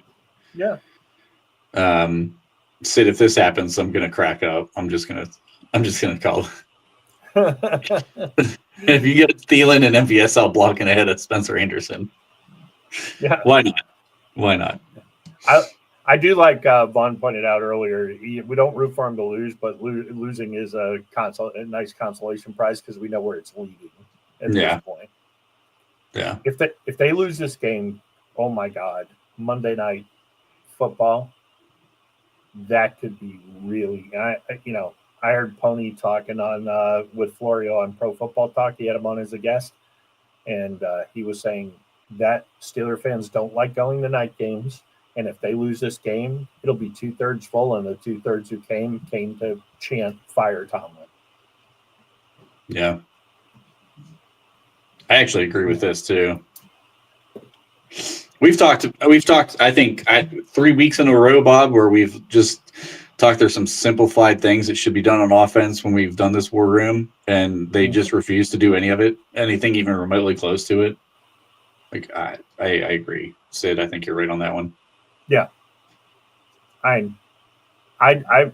E: Yeah.
F: Sid, if this happens, I'm gonna crack up. I'm just gonna call. If you get Thielen and MVS out blocking ahead of Spencer Anderson,
E: yeah,
F: why not?
E: I do like Vaughn pointed out earlier. We don't root for him to lose, but losing is a nice consolation prize because we know where it's leading at this point.
F: Yeah.
E: If they lose this game, oh my God, Monday Night Football, that could be really. I heard Pony talking on with Florio on Pro Football Talk. He had him on as a guest, and he was saying that Steeler fans don't like going to night games. And if they lose this game, it'll be 2/3 full, and the 2/3 who came to chant fire Tomlin.
F: Yeah. I actually agree with this too. We've talked, I think 3 weeks in a row, Bob, where we've just talked. There's some simplified things that should be done on offense when we've done this war room, and they just refuse to do any of it, anything even remotely close to it. Like I agree, Sid. I think you're right on that one.
E: Yeah. I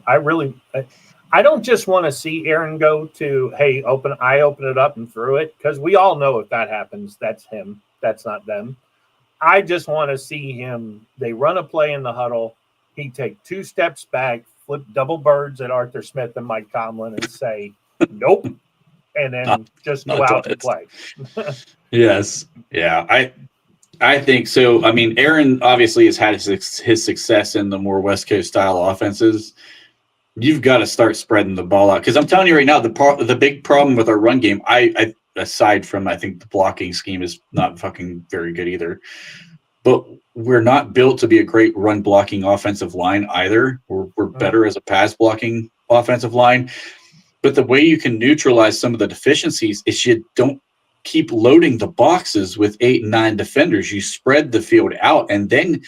E: really, I don't just want to see Aaron go to, hey, open it up and through it, because we all know if that happens, that's him. That's not them. I just want to see him. They run a play in the huddle. He take 2 steps back, flip double birds at Arthur Smith and Mike Tomlin, and say, "Nope," and then just go out and play.
F: Yes, yeah, I think so. I mean, Aaron obviously has had his success in the more West Coast style offenses. You've got to start spreading the ball out, because I'm telling you right now, the big problem with our run game, I aside from, I think the blocking scheme is not fucking very good either, but we're not built to be a great run blocking offensive line either. We're better as a pass blocking offensive line. But the way you can neutralize some of the deficiencies is you don't keep loading the boxes with 8 and 9 defenders. You spread the field out, and then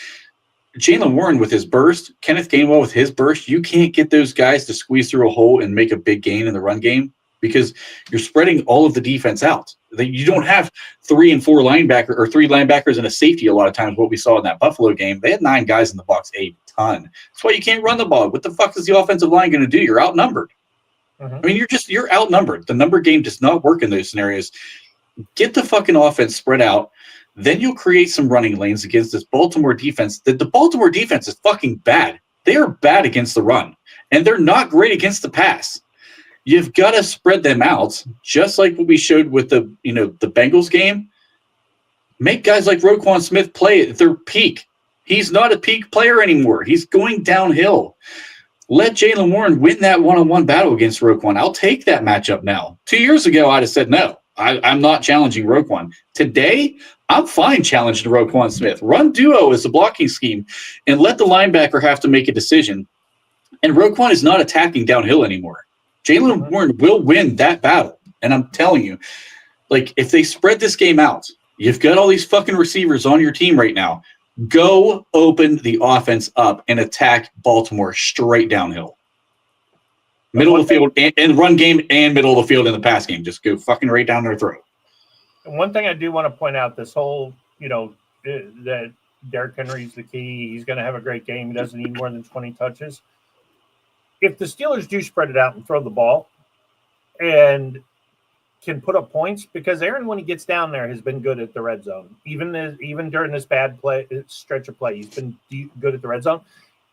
F: Jaylen Warren with his burst, Kenneth Gainwell with his burst, you can't get those guys to squeeze through a hole and make a big gain in the run game, because you're spreading all of the defense out. You don't have 3 and 4 linebacker or 3 linebackers and a safety. A lot of times, what we saw in that Buffalo game, they had 9 guys in the box, a ton. That's why you can't run the ball. What the fuck is the offensive line going to do? You're outnumbered. I mean, you're outnumbered. The number game does not work in those scenarios. Get the fucking offense spread out. Then you'll create some running lanes against this Baltimore defense. The Baltimore defense is fucking bad. They are bad against the run, and they're not great against the pass. You've got to spread them out, just like what we showed with the Bengals game. Make guys like Roquan Smith play at their peak. He's not a peak player anymore. He's going downhill. Let Jaylen Warren win that one-on-one battle against Roquan. I'll take that matchup now. 2 years ago, I'd have said no. I'm not challenging Roquan. Today, I'm fine challenging Roquan Smith. Run duo as the blocking scheme, and let the linebacker have to make a decision. And Roquan is not attacking downhill anymore. Jaylen Warren will win that battle. And I'm telling you, like, if they spread this game out, you've got all these fucking receivers on your team right now. Go open the offense up and attack Baltimore straight downhill. Middle of the field and run game, and middle of the field in the pass game. Just go fucking right down their throat.
E: And one thing I do want to point out, this whole, that Derrick Henry's the key. He's going to have a great game. He doesn't need more than 20 touches. If the Steelers do spread it out and throw the ball and can put up points, because Aaron, when he gets down there, has been good at the red zone. Even during this bad stretch of play, he's been good at the red zone.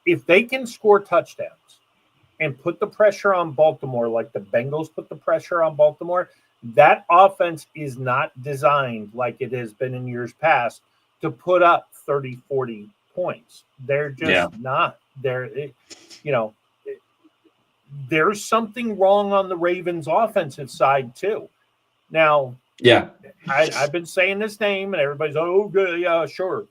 E: If they can score touchdowns and put the pressure on Baltimore like the Bengals put the pressure on Baltimore, that offense is not designed like it has been in years past to put up 30, 40 points. They're just not. There's something wrong on the Ravens offensive side too. Now, I've been saying this name, and everybody's, oh, good, yeah, sure.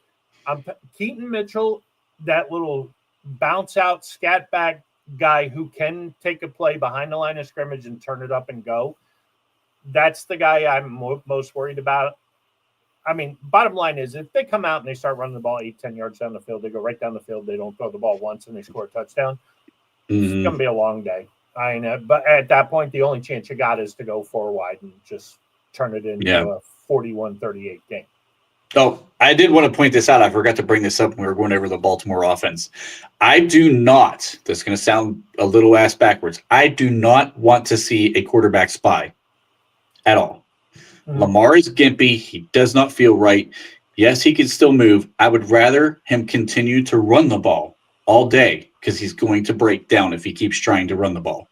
E: Keaton Mitchell, that little bounce out, scat back guy who can take a play behind the line of scrimmage and turn it up and go. That's the guy I'm most worried about. I mean, bottom line is, if they come out and they start running the ball 8-10 yards down the field, they go right down the field, they don't throw the ball once, and they score a touchdown, it's going to be a long day. I know, but at that point, the only chance you got is to go 4 wide and just turn it into a 41-38 game.
F: Oh, I did want to point this out. I forgot to bring this up when we were going over the Baltimore offense. I do not, this is going to sound a little ass backwards, I do not want to see a quarterback spy at all. Lamar is gimpy. He does not feel right. Yes, he can still move. I would rather him continue to run the ball all day, because he's going to break down if he keeps trying to run the ball.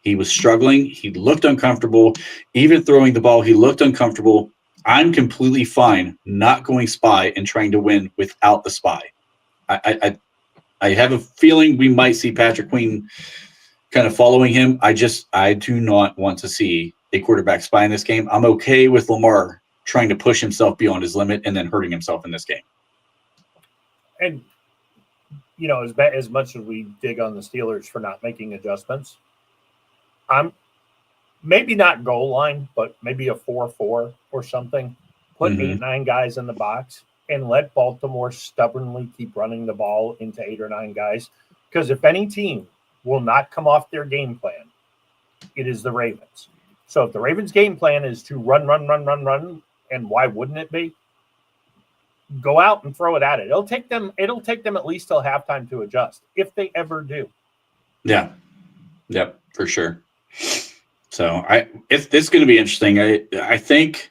F: He was struggling. He looked uncomfortable. Even throwing the ball, he looked uncomfortable. I'm completely fine not going spy and trying to win without the spy. I have a feeling we might see Patrick Queen kind of following him. I do not want to see a quarterback spy in this game. I'm okay with Lamar trying to push himself beyond his limit and then hurting himself in this game.
E: And as much as we dig on the Steelers for not making adjustments, I'm maybe not goal line, but maybe a 4-4 or something. Put 8-9 guys in the box and let Baltimore stubbornly keep running the ball into 8 or 9 guys. Because if any team will not come off their game plan, it is the Ravens. So if the Ravens' game plan is to run, and why wouldn't it be? Go out and throw it at it. It'll take them at least till halftime to adjust, if they ever do.
F: Yeah. Yep, for sure. So it's going to be interesting. I think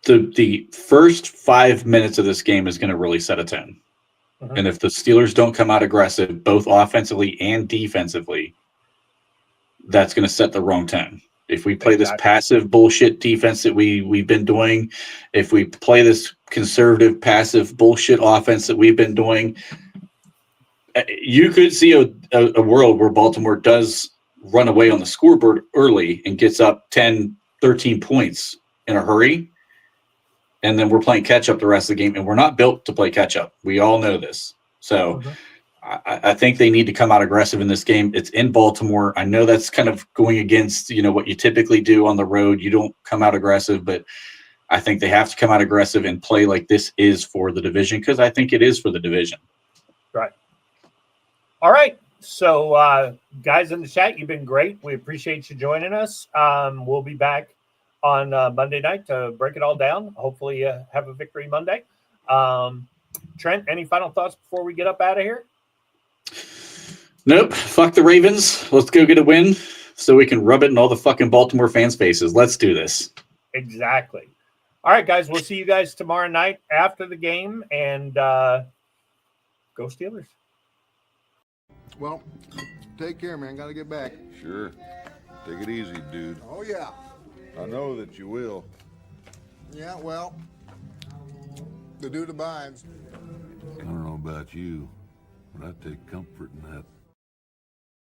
F: the first 5 minutes of this game is going to really set a tone. And if the Steelers don't come out aggressive, both offensively and defensively, that's going to set the wrong tone. If we play this passive bullshit defense that we've been doing, if we play this conservative passive bullshit offense that we've been doing, you could see a world where Baltimore does run away on the scoreboard early and gets up 10, 13 points in a hurry. And then we're playing catch up the rest of the game, and we're not built to play catch up. We all know this. So I think they need to come out aggressive in this game. It's in Baltimore. I know that's kind of going against, what you typically do on the road. You don't come out aggressive, but I think they have to come out aggressive and play like this is for the division, because I think it is for the division.
E: Right. All right. So, guys in the chat, you've been great. We appreciate you joining us. We'll be back on Monday night to break it all down. Hopefully have a victory Monday. Trent, any final thoughts before we get up out of here?
F: Nope. Fuck the Ravens. Let's go get a win so we can rub it in all the fucking Baltimore fans' faces. Let's do this.
E: Exactly. All right, guys. We'll see you guys tomorrow night after the game, and go Steelers.
A: Well, take care, man. Got to get back.
B: Sure. Take it easy, dude.
A: Oh, yeah.
B: I know that you will.
A: Yeah, well, the dude abides.
B: I don't know about you, but I take comfort in that.